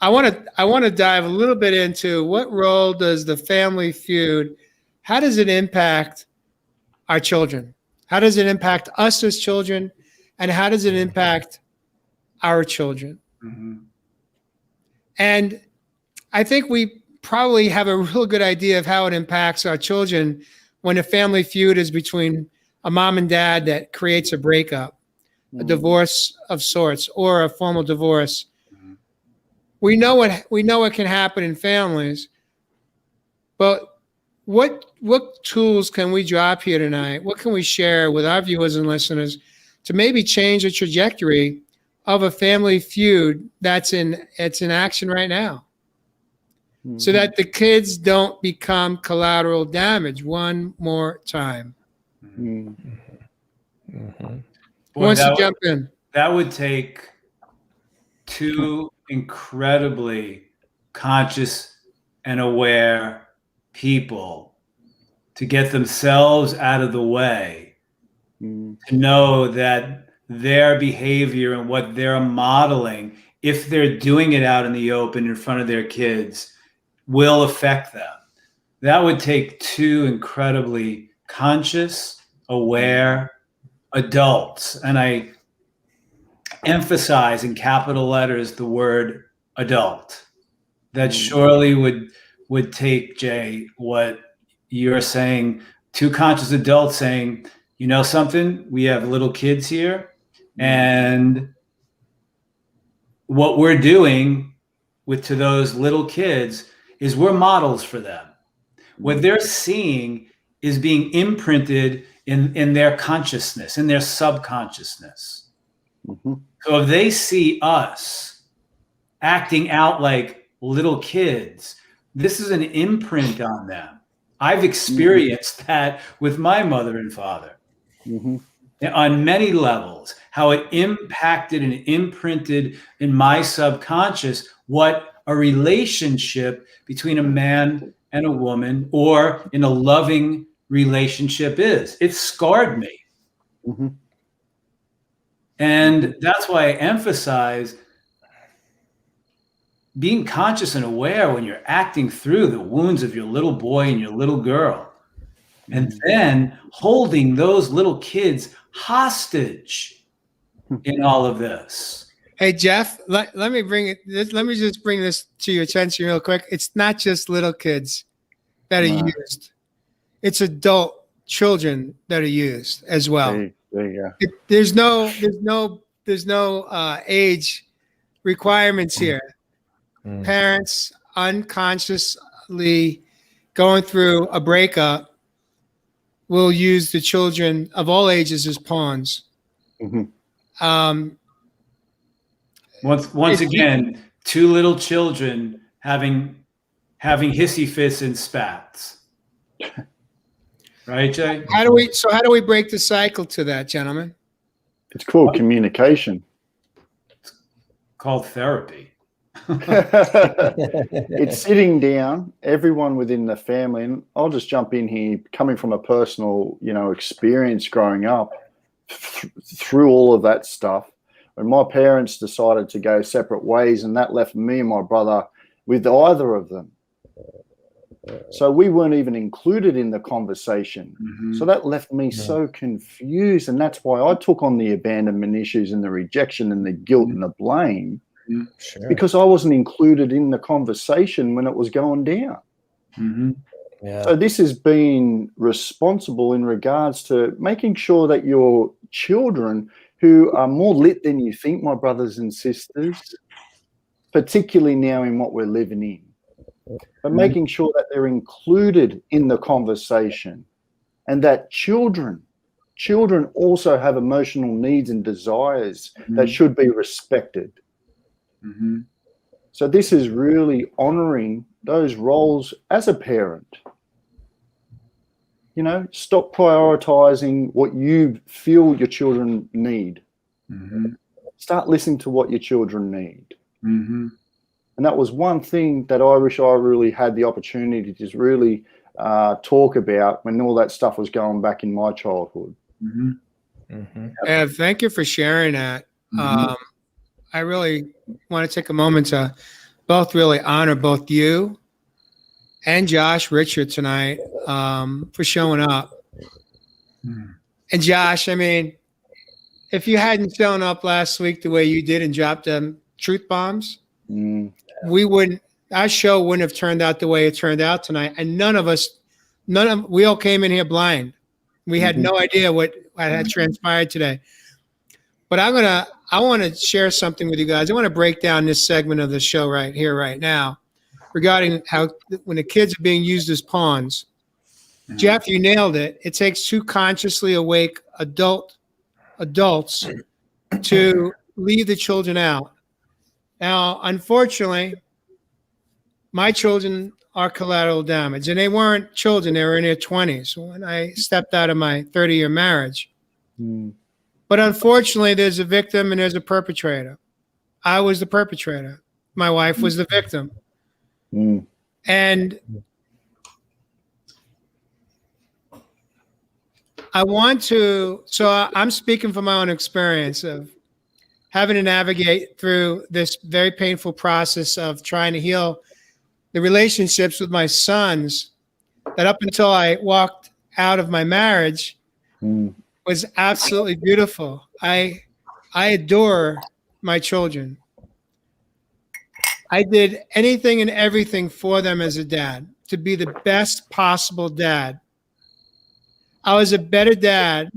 [SPEAKER 1] I want to dive a little bit into what role does the Family Feud, how does it impact our children? How does it impact us as children? And how does it impact our children? And I think we probably have a real good idea of how it impacts our children when a family feud is between a mom and dad that creates a breakup, a divorce of sorts, or a formal divorce. We know what can happen in families, but what tools can we drop here tonight? What can we share with our viewers and listeners to maybe change the trajectory of a family feud that's in action right now, so that the kids don't become collateral damage one more time? Who wants to jump in?
[SPEAKER 3] That would take two incredibly conscious and aware people to get themselves out of the way, to know that their behavior and what they're modeling, if they're doing it out in the open in front of their kids, will affect them. That would take two incredibly conscious, aware adults. And I emphasize in capital letters the word adult. That surely would take, Jay, what you're saying, two conscious adults saying, you know something, we have little kids here, and what we're doing to those little kids is we're models for them. What they're seeing is being imprinted in their consciousness, in their subconsciousness. So if they see us acting out like little kids, this is an imprint on them. I've experienced that with my mother and father on many levels, how it impacted and imprinted in my subconscious what a relationship between a man and a woman or in a loving relationship is. It scarred me. And that's why I emphasize being conscious and aware when you're acting through the wounds of your little boy and your little girl, and then holding those little kids hostage in all of this.
[SPEAKER 1] Hey, Jeff, let me just bring this to your attention real quick. It's not just little kids that are used. It's adult children that are used as well.
[SPEAKER 4] There you go.
[SPEAKER 1] There's no age requirements here. Parents unconsciously going through a breakup will use the children of all ages as pawns.
[SPEAKER 3] Once again, two little children having hissy fits and spats. Right, Jay?
[SPEAKER 1] How do we break the cycle to that, gentlemen?
[SPEAKER 4] It's called communication.
[SPEAKER 3] It's called therapy.
[SPEAKER 4] It's sitting down, everyone within the family, and I'll just jump in here, coming from a personal, experience growing up through all of that stuff. When my parents decided to go separate ways, and that left me and my brother with either of them. So we weren't even included in the conversation. So that left me so confused, and that's why I took on the abandonment issues and the rejection and the guilt and the blame. Because I wasn't included in the conversation when it was going down. So this has been responsible in regards to making sure that your children, who are more lit than you think, my brothers and sisters, particularly now in what we're living in, but making sure that they're included in the conversation, and that children also have emotional needs and desires that should be respected. So this is really honoring those roles as a parent. Stop prioritizing what you feel your children need. Start listening to what your children need. And that was one thing that I wish I really had the opportunity to just really talk about when all that stuff was going back in my childhood.
[SPEAKER 1] Thank you for sharing that. I really want to take a moment to both really honor both you and Josh Richard tonight for showing up. And Josh, I mean, if you hadn't shown up last week the way you did and dropped them truth bombs, our show wouldn't have turned out the way it turned out tonight. And we all came in here blind. We had no idea what had transpired today. But I want to share something with you guys. I want to break down this segment of the show right here, right now, regarding how when the kids are being used as pawns. Jeff, you nailed it. It takes two consciously awake adults to leave the children out. Now, unfortunately, my children are collateral damage, and they weren't children. They were in their 20s when I stepped out of my 30-year marriage. But unfortunately, there's a victim and there's a perpetrator. I was the perpetrator. My wife was the victim. And I'm speaking from my own experience of having to navigate through this very painful process of trying to heal the relationships with my sons that up until I walked out of my marriage was absolutely beautiful. I adore my children. I did anything and everything for them as a dad to be the best possible dad. I was a better dad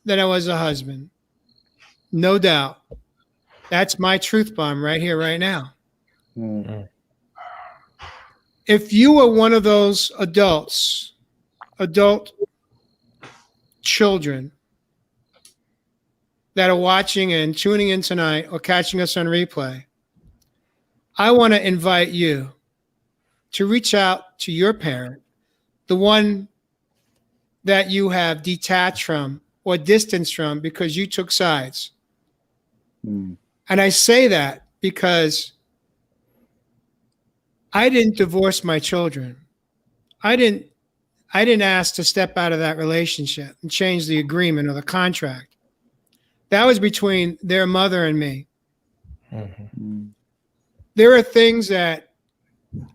[SPEAKER 1] than I was a husband. No doubt. That's my truth bomb right here, right now. If you were one of those adult children that are watching and tuning in tonight or catching us on replay, I want to invite you to reach out to your parent, the one that you have detached from or distanced from because you took sides. And I say that because I didn't divorce my children. I didn't ask to step out of that relationship and change the agreement or the contract. That was between their mother and me. There are things that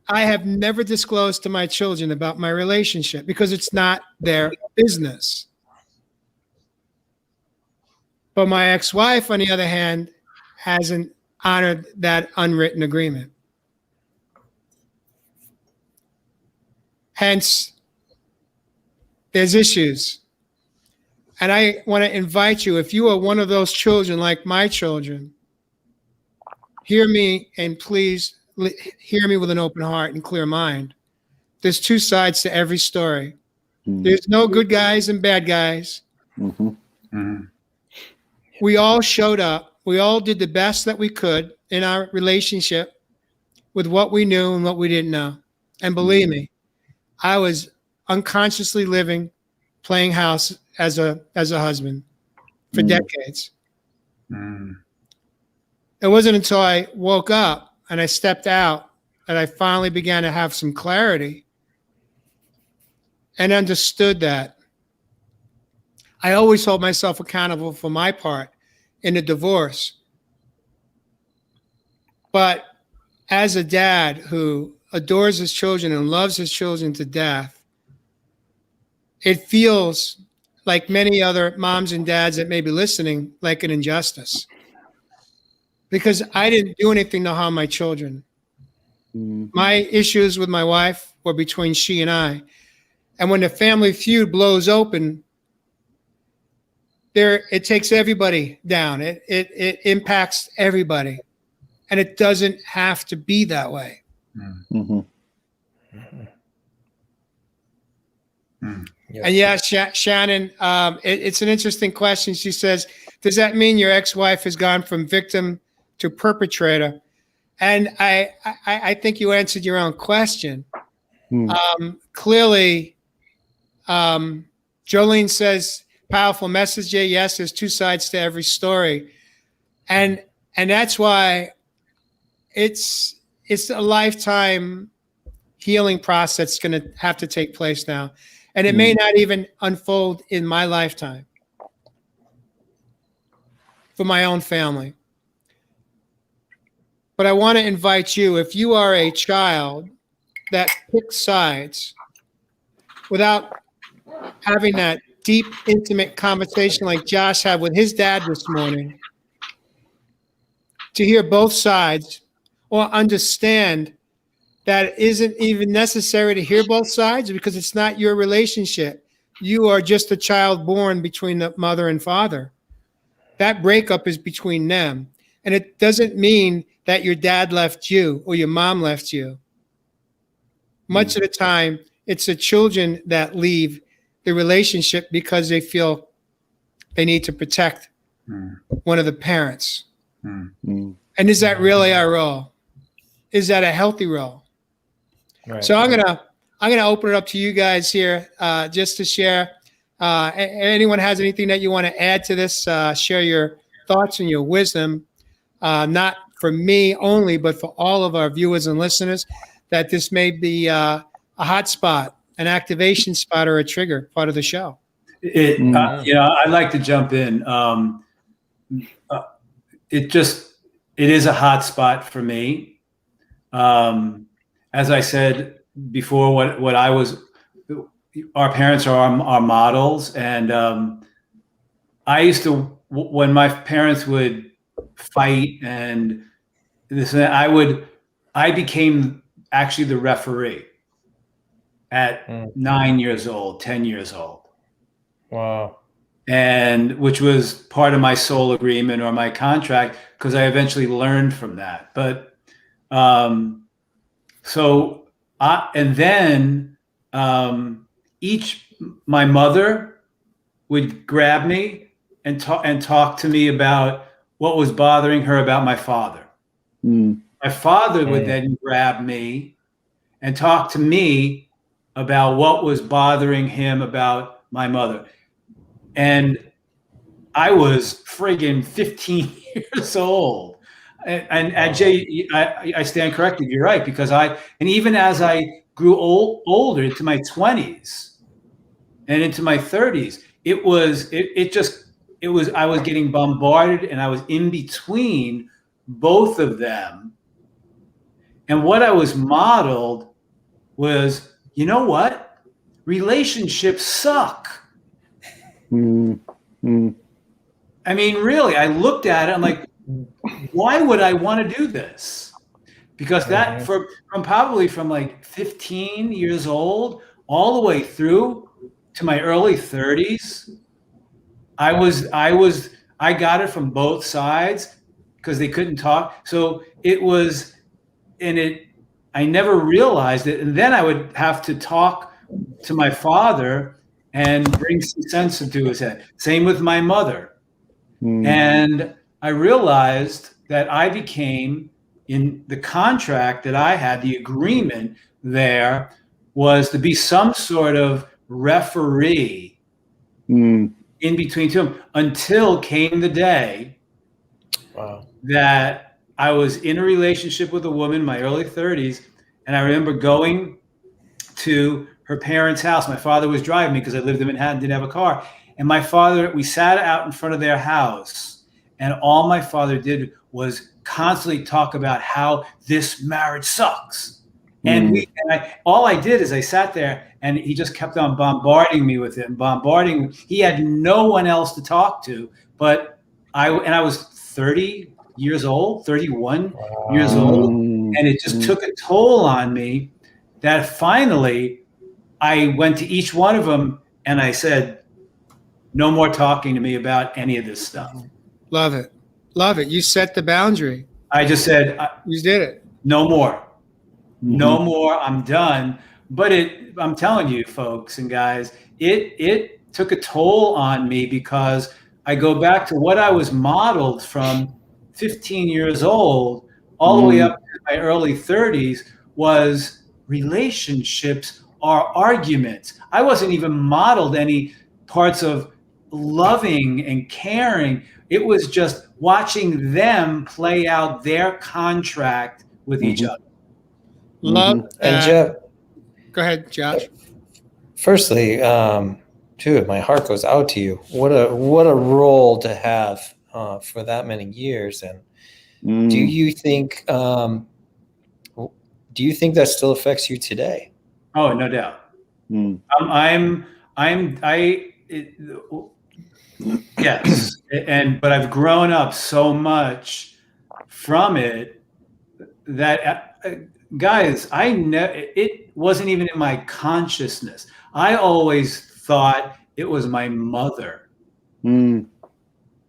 [SPEAKER 1] I have never disclosed to my children about my relationship because it's not their business. But my ex-wife, on the other hand, hasn't honored that unwritten agreement. Hence, there's issues. And I want to invite you, if you are one of those children like my children, hear me and please hear me with an open heart and clear mind. There's two sides to every story. There's no good guys and bad guys. We all showed up. We all did the best that we could in our relationship with what we knew and what we didn't know. And believe me, I was unconsciously living, playing house as a husband for decades. It wasn't until I woke up and I stepped out that I finally began to have some clarity and understood that I always hold myself accountable for my part in a divorce. But as a dad who adores his children and loves his children to death, it feels like many other moms and dads that may be listening, like an injustice. Because I didn't do anything to harm my children. My issues with my wife were between she and I. And when the family feud blows open, it takes everybody down. It impacts everybody. And it doesn't have to be that way. And yeah, Shannon, it's an interesting question. She says, does that mean your ex-wife has gone from victim to perpetrator? And I think you answered your own question. Clearly, Jolene says, powerful message. Yes, there's two sides to every story. And that's why it's a lifetime healing process that's going to have to take place now. And it may not even unfold in my lifetime for my own family. But I want to invite you, if you are a child that picks sides without having that deep, intimate conversation like Josh had with his dad this morning, to hear both sides or understand that it isn't even necessary to hear both sides because it's not your relationship. You are just a child born between the mother and father. That breakup is between them. And it doesn't mean that your dad left you or your mom left you. Much of the time, it's the children that leave the relationship because they feel they need to protect one of the parents. And is that really our role? Is that a healthy role? Right. So I'm gonna open it up to you guys here just to share. Anyone has anything that you want to add to this? Share your thoughts and your wisdom, not for me only, but for all of our viewers and listeners. That this may be a hot spot, an activation spot, or a trigger part of the show.
[SPEAKER 3] I'd like to jump in. It is a hot spot for me. As I said before, our parents are our models. And I used to, when my parents would fight and this and that, I became actually the referee at 9 years old, 10 years old.
[SPEAKER 5] Wow.
[SPEAKER 3] And which was part of my soul agreement or my contract, because I eventually learned from that. But my mother would grab me and talk to me about what was bothering her about my father. My father would then grab me and talk to me about what was bothering him about my mother. And I was friggin' 15 years old. And Jay, I stand corrected. You're right, because and even as I grew older into my 20s and into my 30s, I was getting bombarded, and I was in between both of them. And what I was modeled was, you know what? Relationships suck. I mean, really, I looked at it, I'm like, why would I want to do this? Because that from like 15 years old all the way through to my early 30s, I got it from both sides because they couldn't talk. So it was, I never realized it. And then I would have to talk to my father and bring some sense into his head. Same with my mother. And I realized that I became, in the contract that I had, the agreement there was to be some sort of referee in between two of them, until came the day that I was in a relationship with a woman in my early 30s. And I remember going to her parents' house. My father was driving me because I lived in Manhattan, didn't have a car. And we sat out in front of their house, and all my father did was constantly talk about how this marriage sucks. And all I did is I sat there, and he just kept on bombarding me with it, He had no one else to talk to, but I was 30 years old, 31 years old. And it just took a toll on me that finally I went to each one of them and I said, no more talking to me about any of this stuff.
[SPEAKER 1] Love it. Love it. You set the boundary.
[SPEAKER 3] I just said,
[SPEAKER 1] You did it.
[SPEAKER 3] No more. No more. I'm done. But I'm telling you, folks and guys, it took a toll on me, because I go back to what I was modeled from 15 years old all the way up to my early 30s was relationships are arguments. I wasn't even modeled any parts of loving and caring. It was just watching them play out their contract with each other.
[SPEAKER 1] Love.
[SPEAKER 2] And Jeff,
[SPEAKER 1] go ahead, Josh.
[SPEAKER 2] Firstly, dude, my heart goes out to you. What a role to have for that many years. And do you think that still affects you today?
[SPEAKER 3] Oh, no doubt. Yes, but I've grown up so much from it that, guys, it wasn't even in my consciousness. I always thought it was my mother, and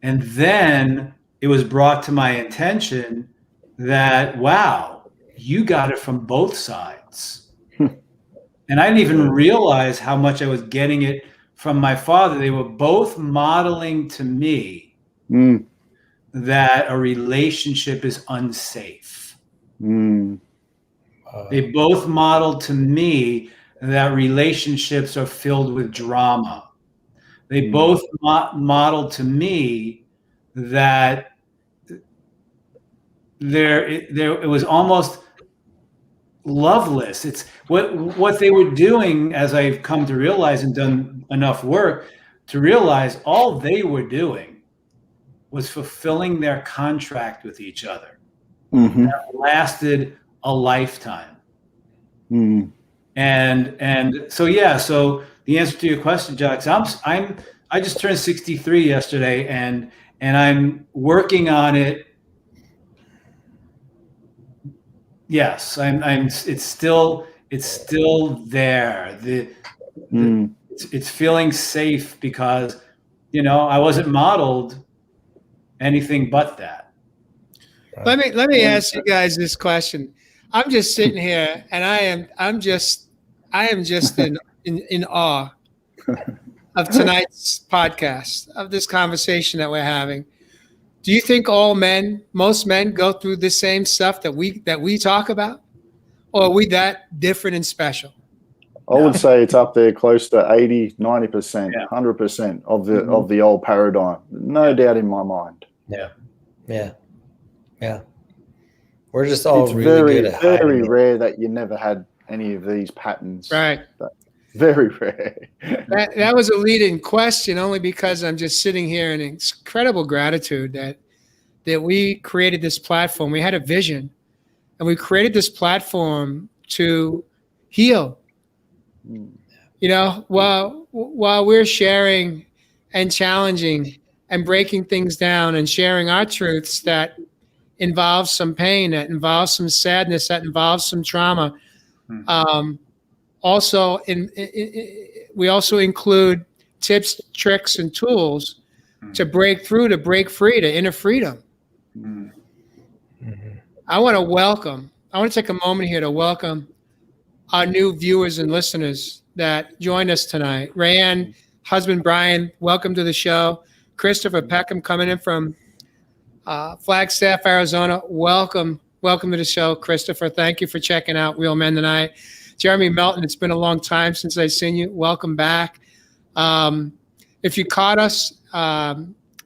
[SPEAKER 3] then it was brought to my attention that, wow, you got it from both sides. And I didn't even realize how much I was getting it from my father. They were both modeling to me that a relationship is unsafe. They both modeled to me that relationships are filled with drama. They both modeled to me that it was almost loveless. It's what they were doing, as I've come to realize and done enough work to realize, all they were doing was fulfilling their contract with each other that lasted a lifetime. And so, yeah, so the answer to your question, Jax, I just turned 63 yesterday, and I'm working on it. Yes, it's still there. It's feeling safe because, I wasn't modeled anything but that.
[SPEAKER 1] Let me ask you guys this question. I'm just sitting here, and I am just in awe of tonight's podcast, of this conversation that we're having. Do you think most men go through the same stuff that we talk about? or are we that different and special?
[SPEAKER 4] I would say it's up there close to 80, 90%,
[SPEAKER 3] Yeah.
[SPEAKER 4] 100% of the old paradigm. No doubt in my mind.
[SPEAKER 2] Yeah. We're just all
[SPEAKER 4] It's
[SPEAKER 2] really good at hiding
[SPEAKER 4] very
[SPEAKER 2] it.
[SPEAKER 4] rare that you never had any of these patterns.
[SPEAKER 1] Right.
[SPEAKER 4] Very rare.
[SPEAKER 1] That was a lead-in question only because I'm just sitting here in incredible gratitude that we created this platform. We had a vision, and we created this platform to heal. You know, while we're sharing and challenging and breaking things down and sharing our truths that involves some pain, that involves some sadness, that involves some trauma. Also, we also include tips, tricks, and tools to break through, to break free, to inner freedom. I want to take a moment here to welcome our new viewers and listeners that joined us tonight. Rayanne, husband Brian, welcome to the show. Christopher Peckham coming in from Flagstaff, Arizona. Welcome to the show, Christopher. Thank you for checking out Real Men Tonight. Jeremy Melton, it's been a long time since I've seen you. Welcome back. If you caught us,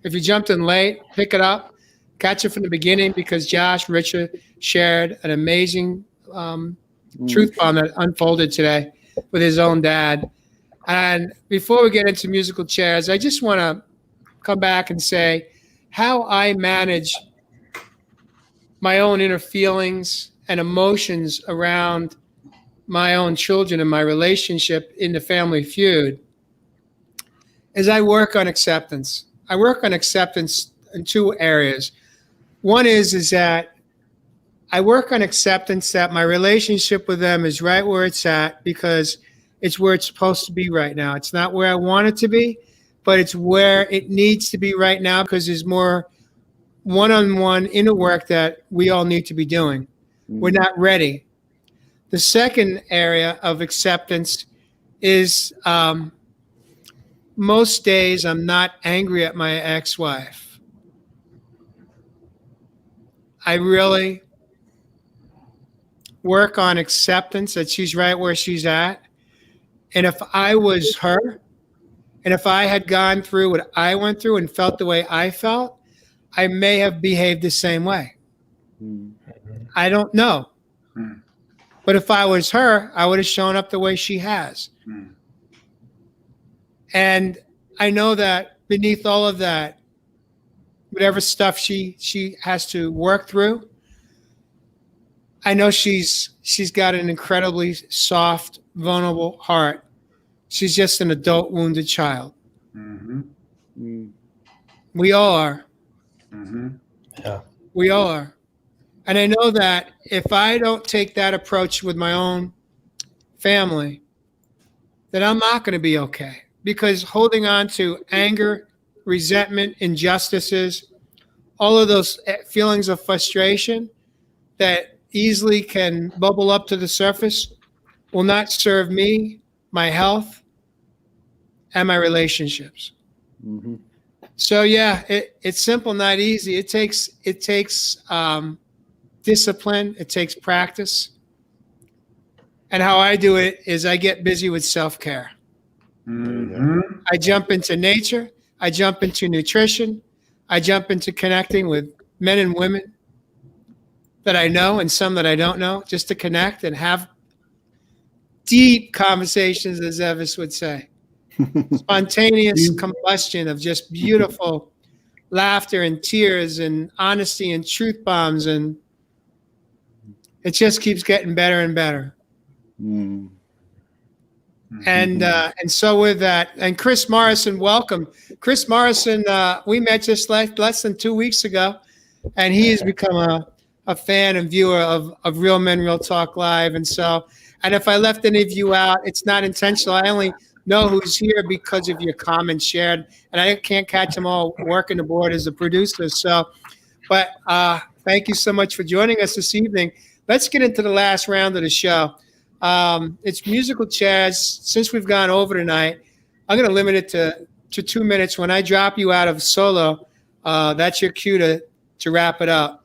[SPEAKER 1] if you jumped in late, pick it up. Catch it from the beginning because Josh Richard shared an amazing truth bomb that unfolded today with his own dad. And before we get into musical chairs, I just want to come back and say how I manage my own inner feelings and emotions around my own children and my relationship in the Family Feud is I work on acceptance. I work on acceptance in two areas. One is that I work on acceptance that my relationship with them is right where it's at because it's where it's supposed to be right now. It's not where I want it to be, but it's where it needs to be right now because there's more one-on-one inner work that we all need to be doing. We're not ready. The second area of acceptance is most days I'm not angry at my ex-wife. I really work on acceptance that she's right where she's at. And if I was her, and if I had gone through what I went through and felt the way I felt, I may have behaved the same way. I don't know. But if I was her, I would have shown up the way she has. And I know that beneath all of that, whatever stuff she has to work through, I know she's got an incredibly soft, vulnerable heart. She's just an adult wounded child. We all are.
[SPEAKER 2] Yeah.
[SPEAKER 1] We all are. And I know that if I don't take that approach with my own family, then I'm not going to be okay. Because holding on to anger, resentment, injustices, all of those feelings of frustration that easily can bubble up to the surface will not serve me, my health, and my relationships. So yeah, it's simple, not easy. It takes discipline. It takes practice. And how I do it is I get busy with self-care. I jump into nature. I jump into nutrition. I jump into connecting with men and women that I know and some that I don't know, just to connect and have deep conversations, as Evis would say. Spontaneous combustion of just beautiful laughter and tears and honesty and truth bombs, and it just keeps getting better and better. And so with that, and Chris Morrison, welcome. Chris Morrison, we met just less than 2 weeks ago, and he has become a fan and viewer of Real Men, Real Talk Live. And so, and if I left any of you out, it's not intentional. I only know who's here because of your comments shared, and I can't catch them all working the board as a producer. So, but thank you so much for joining us this evening. Let's get into the last round of the show. It's musical chairs. Since we've gone over tonight, I'm going to limit it to 2 minutes. When I drop you out of solo, that's your cue to wrap it up.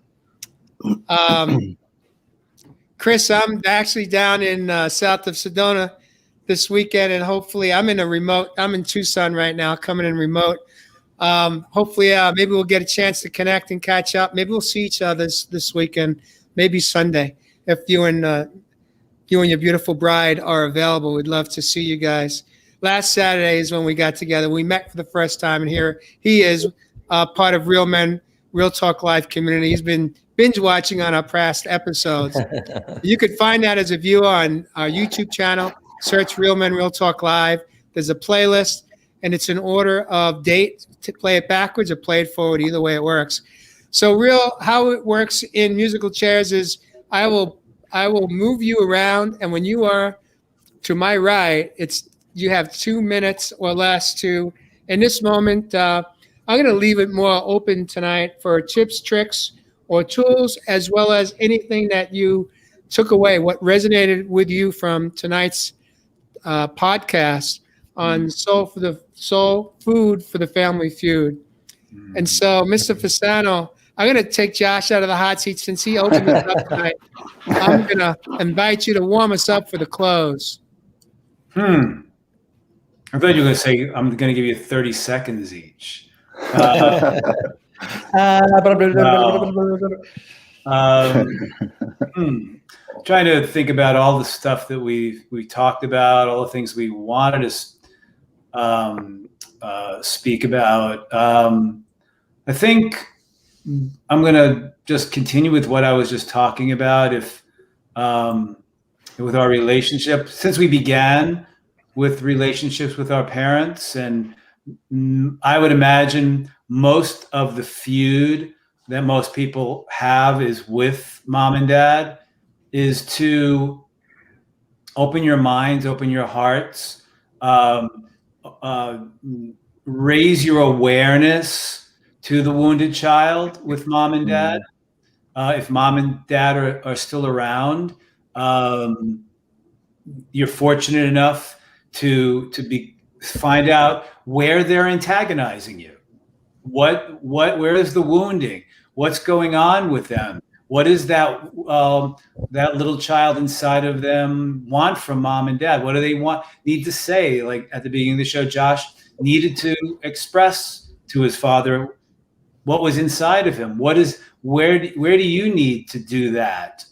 [SPEAKER 1] Chris, I'm actually down in south of Sedona this weekend, and hopefully I'm in Tucson right now, coming in remote. Hopefully maybe we'll get a chance to connect and catch up. Maybe we'll see each other this weekend, maybe Sunday. If you and your beautiful bride are available, we'd love to see you guys. Last Saturday is when we got together. We met for the first time, and here he is, part of Real Men, Real Talk Live community. He's been binge watching on our past episodes. You could find that as a viewer on our YouTube channel. Search Real Men, Real Talk Live. There's a playlist, and it's in order of date to play it backwards or play it forward. Either way it works. So how it works in musical chairs is I will move you around, and when you are to my right, you have 2 minutes or less to. In this moment, I'm going to leave it more open tonight for tips, tricks, or tools, as well as anything that you took away, what resonated with you from tonight's podcast on soul food for the Family Feud. And so, Mr. Fasano, I'm going to take Josh out of the hot seat since he opened us up tonight. I'm going to invite you to warm us up for the close.
[SPEAKER 3] I thought you were going to say I'm going to give you 30 seconds each. Trying to think about all the stuff that we talked about, all the things we wanted to speak about. I think I'm going to just continue with what I was just talking about. With our relationship, since we began with relationships with our parents, and I would imagine most of the feud that most people have is with mom and dad, is to open your minds, open your hearts, raise your awareness to the wounded child with mom and dad. If mom and dad are still around, you're fortunate enough to find out where they're antagonizing you. Where is the wounding? What's going on with them? What is that little child inside of them want from mom and dad? What do they need to say? Like at the beginning of the show, Josh needed to express to his father what was inside of him. Where do you need to do that?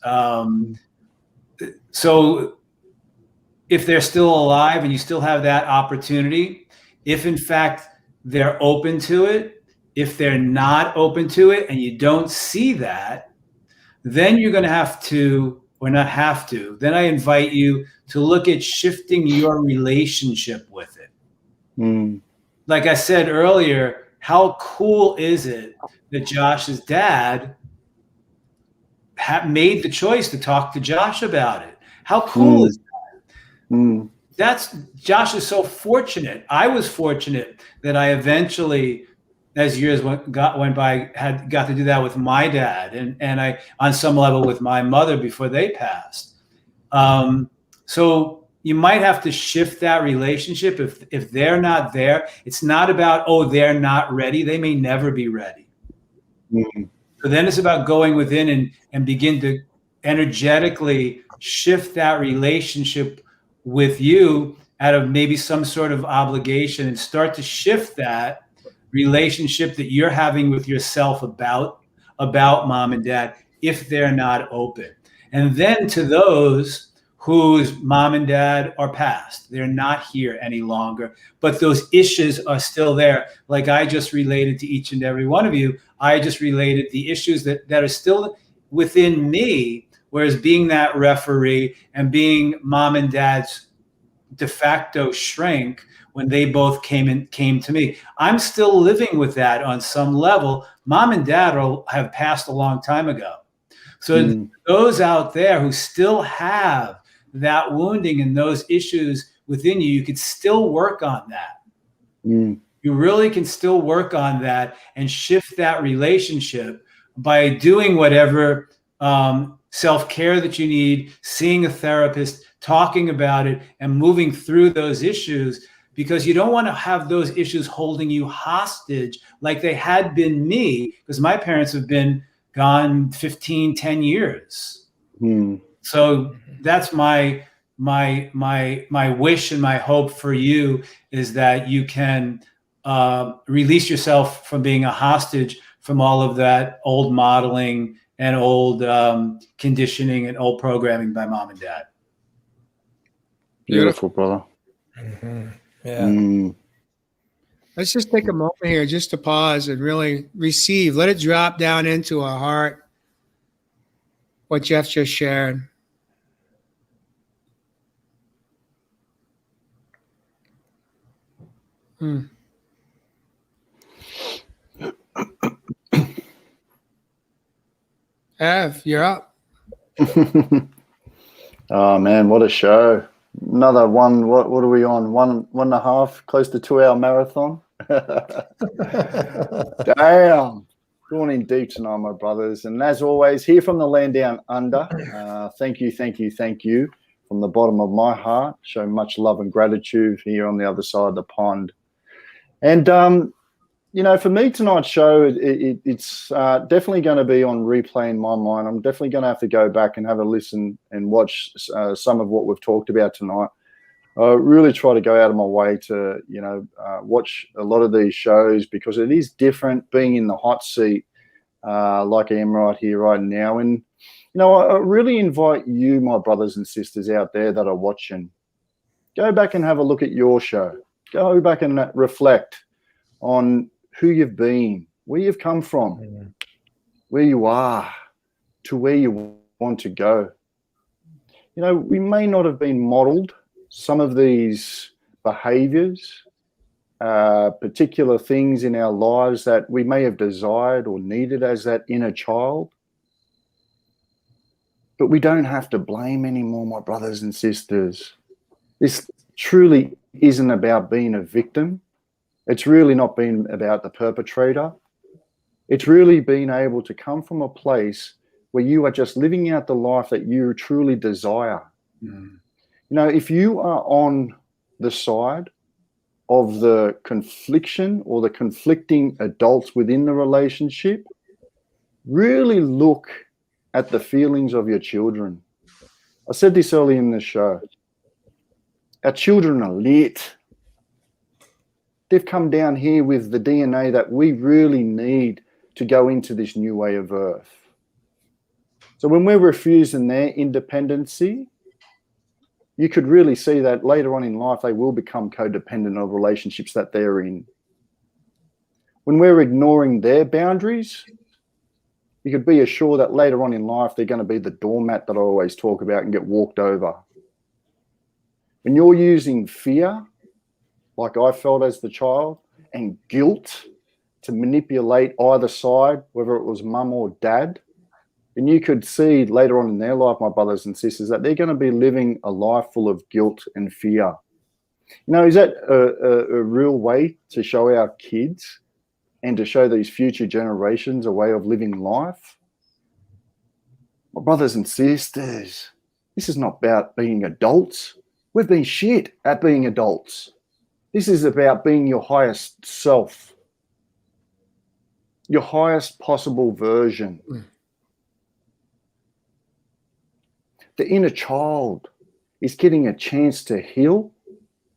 [SPEAKER 3] So if they're still alive and you still have that opportunity, if in fact they're open to it, if they're not open to it and you don't see that, then you're going to have to, or not have to, then I invite you to look at shifting your relationship with it. Like I said earlier, how cool is it that Josh's dad made the choice to talk to Josh about it? How cool is that? Josh is so fortunate. I was fortunate that I eventually, as years went by, got to do that with my dad, and I, on some level, with my mother before they passed. So you might have to shift that relationship if they're not there. It's not about, oh, they're not ready. They may never be ready. So then it's about going within and begin to energetically shift that relationship with you out of maybe some sort of obligation, and start to shift that relationship that you're having with yourself about mom and dad if they're not open. And then to those whose mom and dad are past, they're not here any longer, but those issues are still there. Like I just related to each and every one of you, I just related the issues that are still within me, whereas being that referee and being mom and dad's de facto shrink when they both came to me, I'm still living with that on some level. Mom and dad have passed a long time ago. So those out there who still have that wounding and those issues within you, you could still work on that. You really can still work on that and shift that relationship by doing whatever self-care that you need, seeing a therapist, talking about it, and moving through those issues, because you don't want to have those issues holding you hostage like they had been me, because my parents have been gone 10 years. So that's my wish and my hope for you, is that you can release yourself from being a hostage from all of that old modeling and old conditioning and old programming by mom and dad.
[SPEAKER 4] Beautiful, brother.
[SPEAKER 2] Yeah.
[SPEAKER 1] Let's just take a moment here just to pause and really receive. Let it drop down into our heart, what Jeff just shared. Ev, you're up.
[SPEAKER 4] Oh man, what a show. Another one. What are we on? One and a half, close to 2-hour marathon. Damn. Going in deep tonight, my brothers. And as always, here from the land down under, thank you from the bottom of my heart. Show much love and gratitude here on the other side of the pond. And for me, tonight's show, it's definitely going to be on replay in my mind. I'm definitely going to have to go back and have a listen and watch some of what we've talked about tonight. I really try to go out of my way to, watch a lot of these shows, because it is different being in the hot seat like I am right here, right now. And, I really invite you, my brothers and sisters out there that are watching, go back and have a look at your show. Go back and reflect on who you've been, where you've come from, where you are, to where you want to go. We may not have been modeled some of these behaviors, particular things in our lives that we may have desired or needed as that inner child. But we don't have to blame anymore, my brothers and sisters. This truly isn't about being a victim. It's really not been about the perpetrator. It's really been able to come from a place where you are just living out the life that you truly desire. If you are on the side of the confliction or the conflicting adults within the relationship, really look at the feelings of your children. I said this early in the show. Our children are lit. They've come down here with the DNA that we really need to go into this new way of earth. So when we're refusing their independency, you could really see that later on in life, they will become codependent of relationships that they're in. When we're ignoring their boundaries, you could be assured that later on in life, they're going to be the doormat that I always talk about and get walked over. When you're using fear, like I felt as the child, and guilt to manipulate either side, whether it was mum or dad, then you could see later on in their life, my brothers and sisters, that they're going to be living a life full of guilt and fear. Is that a real way to show our kids and to show these future generations a way of living life? My brothers and sisters, this is not about being adults. We've been shit at being adults. This is about being your highest self, your highest possible version. The inner child is getting a chance to heal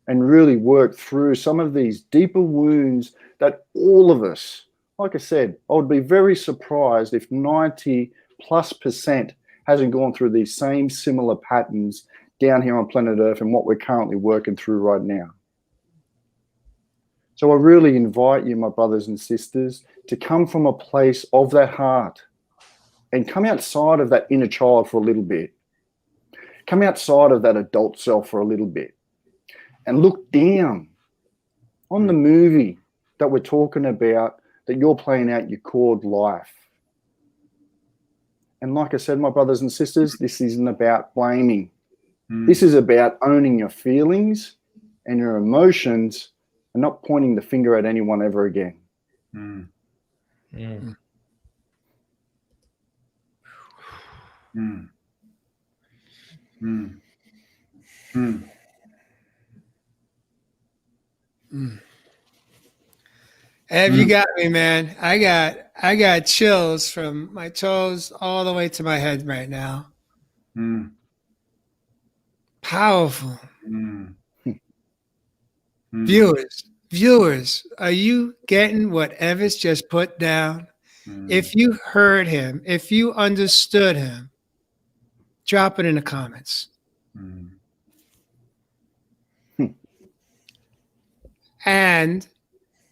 [SPEAKER 4] and really work through some of these deeper wounds that all of us, like I said, I would be very surprised if 90+% hasn't gone through these same similar patterns down here on planet Earth and what we're currently working through right now. So I really invite you, my brothers and sisters, to come from a place of that heart and come outside of that inner child for a little bit. Come outside of that adult self for a little bit and look down on the movie that we're talking about, that you're playing out your called life. And like I said, my brothers and sisters, this isn't about blaming. This is about owning your feelings and your emotions and not pointing the finger at anyone ever again.
[SPEAKER 1] Ev, you got me, man. I got chills from my toes all the way to my head right now. Powerful.
[SPEAKER 3] Mm.
[SPEAKER 1] Viewers, are you getting what Evis just put down? If you heard him, if you understood him, drop it in the comments. And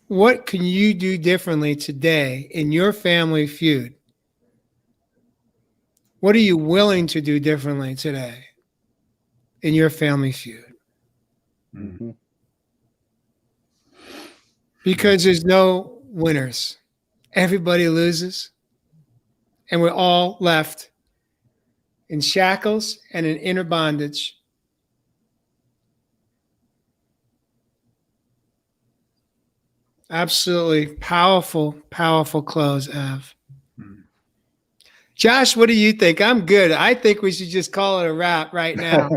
[SPEAKER 1] what can you do differently today in your family feud? What are you willing to do differently today in your family feud?
[SPEAKER 4] Mm-hmm.
[SPEAKER 1] Because there's no winners. Everybody loses. And we're all left in shackles and in inner bondage. Absolutely powerful, powerful close, Ev. Josh, what do you think? I'm good. I think we should just call it a wrap right now.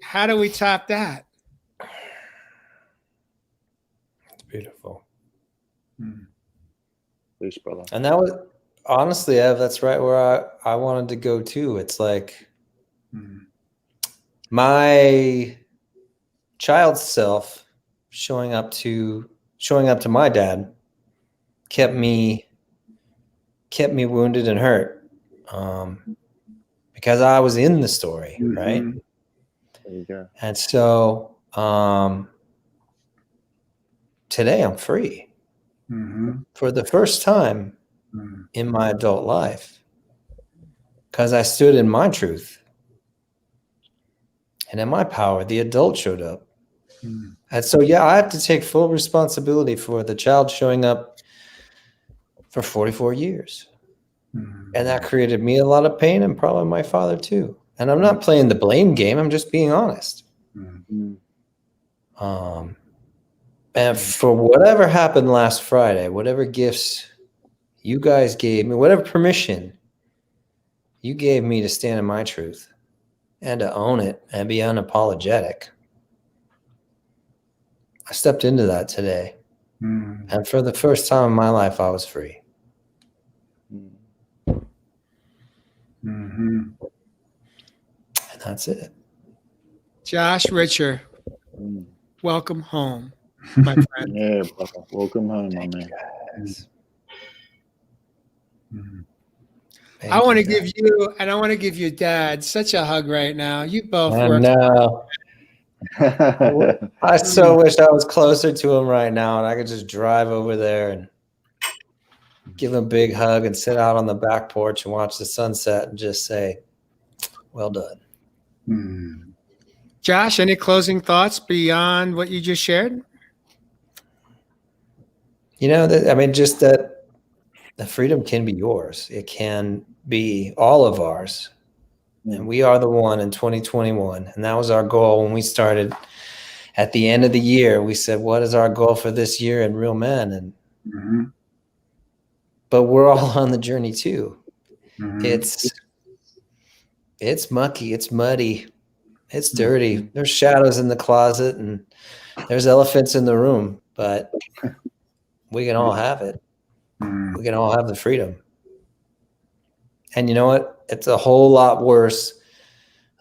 [SPEAKER 1] How do we top that?
[SPEAKER 2] It's beautiful.
[SPEAKER 4] Peace, brother.
[SPEAKER 2] And that was honestly, Ev, that's right where I wanted to go too. It's like my child self showing up to my dad kept me wounded and hurt because I was in the story, right?
[SPEAKER 4] There you go.
[SPEAKER 2] And so today I'm free for the first time in my adult life because I stood in my truth and in my power. The adult showed up. And so, yeah, I have to take full responsibility for the child showing up for 44 years. And that created me a lot of pain and probably my father too. And I'm not playing the blame game. I'm just being honest. And for whatever happened last Friday, whatever gifts you guys gave me, whatever permission you gave me to stand in my truth and to own it and be unapologetic, I stepped into that today. And for the first time in my life, I was free. And that's it.
[SPEAKER 1] Josh Richer, welcome home, my friend.
[SPEAKER 4] Yeah, brother. Welcome home, my man.
[SPEAKER 1] I want to give you, and I want to give your dad such a hug right now. You both
[SPEAKER 2] I
[SPEAKER 1] work.
[SPEAKER 2] know. I so wish I was closer to him right now and I could just drive over there and give him a big hug and sit out on the back porch and watch the sunset and just say, well done.
[SPEAKER 1] Josh, any closing thoughts beyond what you just shared?
[SPEAKER 2] You know, I mean, just that the freedom can be yours. It can be all of ours. And we are the one in 2021. And that was our goal when we started at the end of the year. We said, what is our goal for this year in Real Men? And but we're all on the journey too. It's mucky, it's muddy, it's dirty. There's shadows in the closet and there's elephants in the room, but we can all have it. We can all have the freedom. And you know what? It's a whole lot worse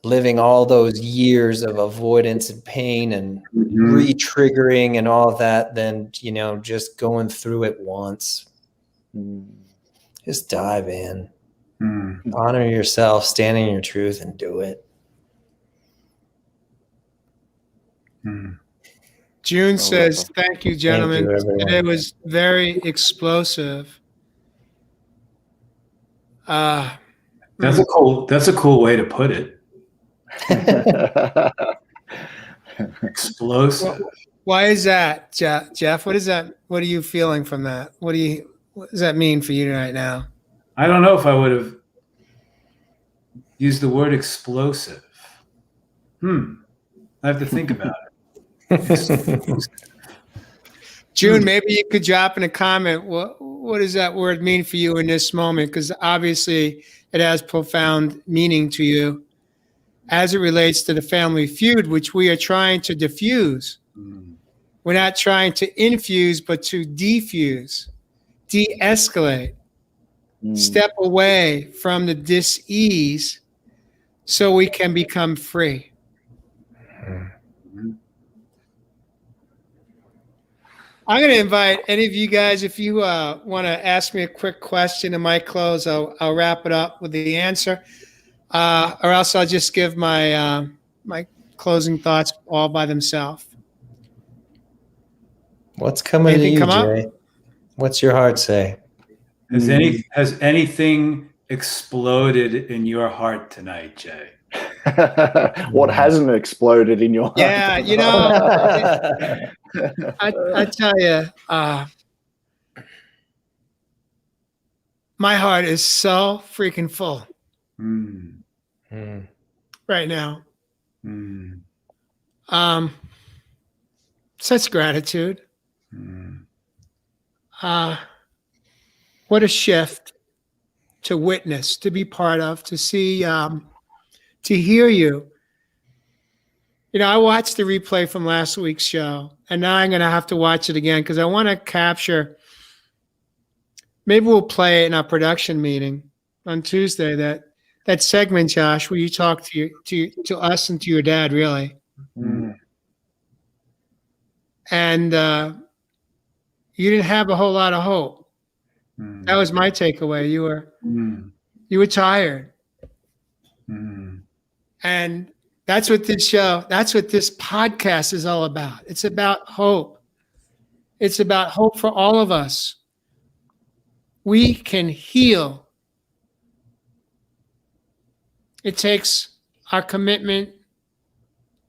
[SPEAKER 2] living all those years of avoidance and pain and re-triggering and all of that than, you know, just going through it once. Just dive in. Honor yourself, stand in your truth, and do it.
[SPEAKER 1] June says, thank you, gentlemen.
[SPEAKER 2] Thank you, everyone.
[SPEAKER 1] It was very explosive.
[SPEAKER 3] That's a cool way to put it. Explosive.
[SPEAKER 1] Why is that, Jeff? What is that? What are you feeling from that? What does that mean for you right now?
[SPEAKER 3] I don't know if I would have used the word explosive. I have to think about it.
[SPEAKER 1] June, maybe you could drop in a comment. What does that word mean for you in this moment? Because obviously it has profound meaning to you as it relates to the family feud, which we are trying to diffuse. We're not trying to infuse, but to defuse, de-escalate, step away from the dis-ease so we can become free. I'm going to invite any of you guys, if you want to ask me a quick question in my close, I'll wrap it up with the answer, or else I'll just give my my closing thoughts all by themselves.
[SPEAKER 2] What's coming
[SPEAKER 1] Anything
[SPEAKER 2] to you,
[SPEAKER 1] come up?
[SPEAKER 2] Jay? What's your heart say?
[SPEAKER 3] Has anything exploded in your heart tonight, Jay?
[SPEAKER 4] What hasn't exploded in your heart?
[SPEAKER 1] Yeah, you know, I tell you, my heart is so freaking full right now. Such gratitude. What a shift to witness, to be part of, to see, to hear you. You know, I watched the replay from last week's show, and now I'm going to have to watch it again because I want to capture. Maybe we'll play it in our production meeting on Tuesday. That segment, Josh, where you talk to us and to your dad, really. And you didn't have a whole lot of hope. That was my takeaway. You were tired. And that's what this podcast is all about. It's about hope. It's about hope for all of us. We can heal. It takes our commitment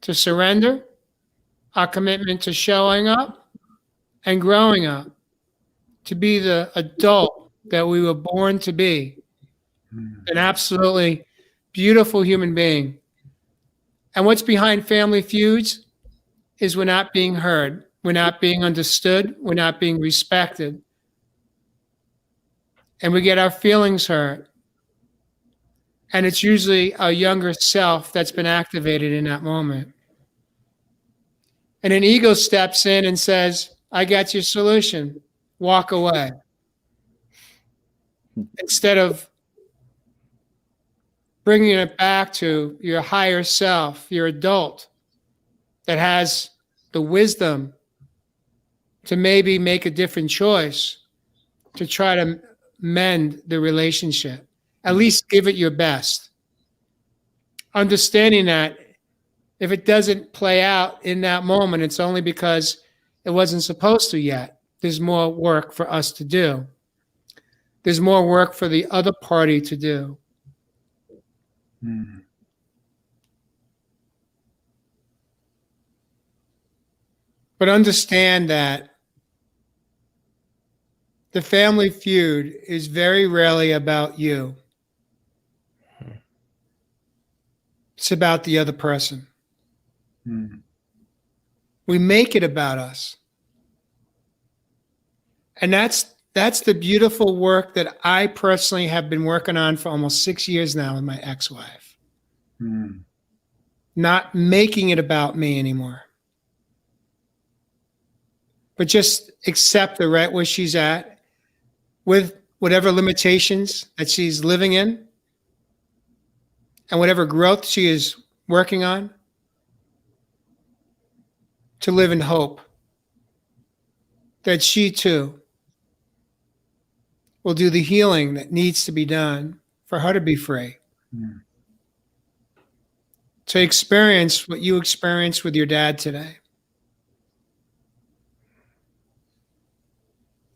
[SPEAKER 1] to surrender, our commitment to showing up and growing up, to be the adult that we were born to be, an absolutely beautiful human being. And what's behind family feuds is we're not being heard, we're not being understood, we're not being respected. And we get our feelings hurt. And it's usually our younger self that's been activated in that moment. And an ego steps in and says, I got your solution. Walk away. Instead of bringing it back to your higher self, your adult that has the wisdom to maybe make a different choice, to try to mend the relationship. At least give it your best. Understanding that if it doesn't play out in that moment, it's only because it wasn't supposed to yet. There's more work for us to do. There's more work for the other party to do. But understand that the family feud is very rarely about you. It's about the other person. We make it about us. And that's the beautiful work that I personally have been working on for almost 6 years now with my ex-wife. Not making it about me anymore. But just accept her right where she's at with whatever limitations that she's living in and whatever growth she is working on, to live in hope that she too will do the healing that needs to be done for her to be free. To experience what you experienced with your dad today.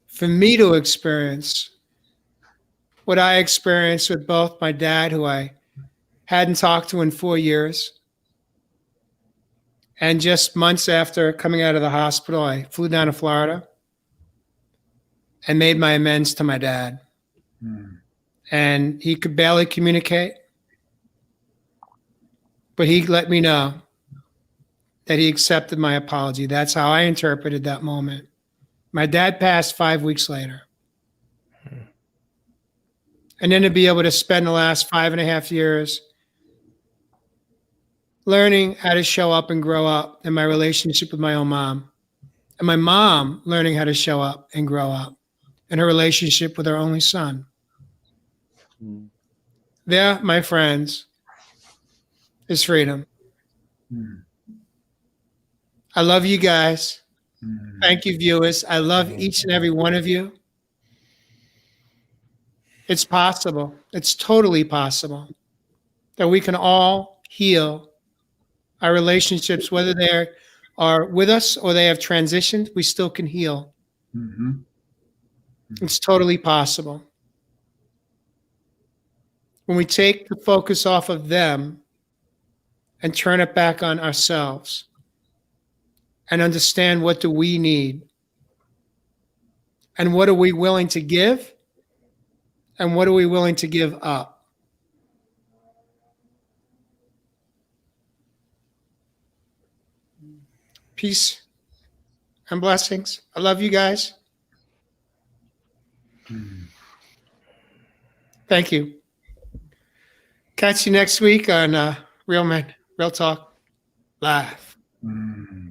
[SPEAKER 1] For me to experience what I experienced with both my dad, who I hadn't talked to in 4 years, and just months after coming out of the hospital, I flew down to Florida and made my amends to my dad. And he could barely communicate, but he let me know that he accepted my apology. That's how I interpreted that moment. My dad passed 5 weeks later. And then to be able to spend the last 5.5 years learning how to show up and grow up in my relationship with my own mom. And my mom learning how to show up and grow up in her relationship with her only son. There, my friends, is freedom.
[SPEAKER 3] Mm.
[SPEAKER 1] I love you guys.
[SPEAKER 3] Mm.
[SPEAKER 1] Thank you, viewers. I love each and every one of you. It's possible. It's totally possible that we can all heal our relationships, whether they are with us or they have transitioned, we still can heal.
[SPEAKER 3] Mhm.
[SPEAKER 1] It's totally possible. When we take the focus off of them and turn it back on ourselves and understand what do we need and what are we willing to give and what are we willing to give up. Peace and blessings. I love you guys.
[SPEAKER 3] Mm.
[SPEAKER 1] Thank you. Catch you next week on Real Men, Real Talk Live.
[SPEAKER 3] Mm.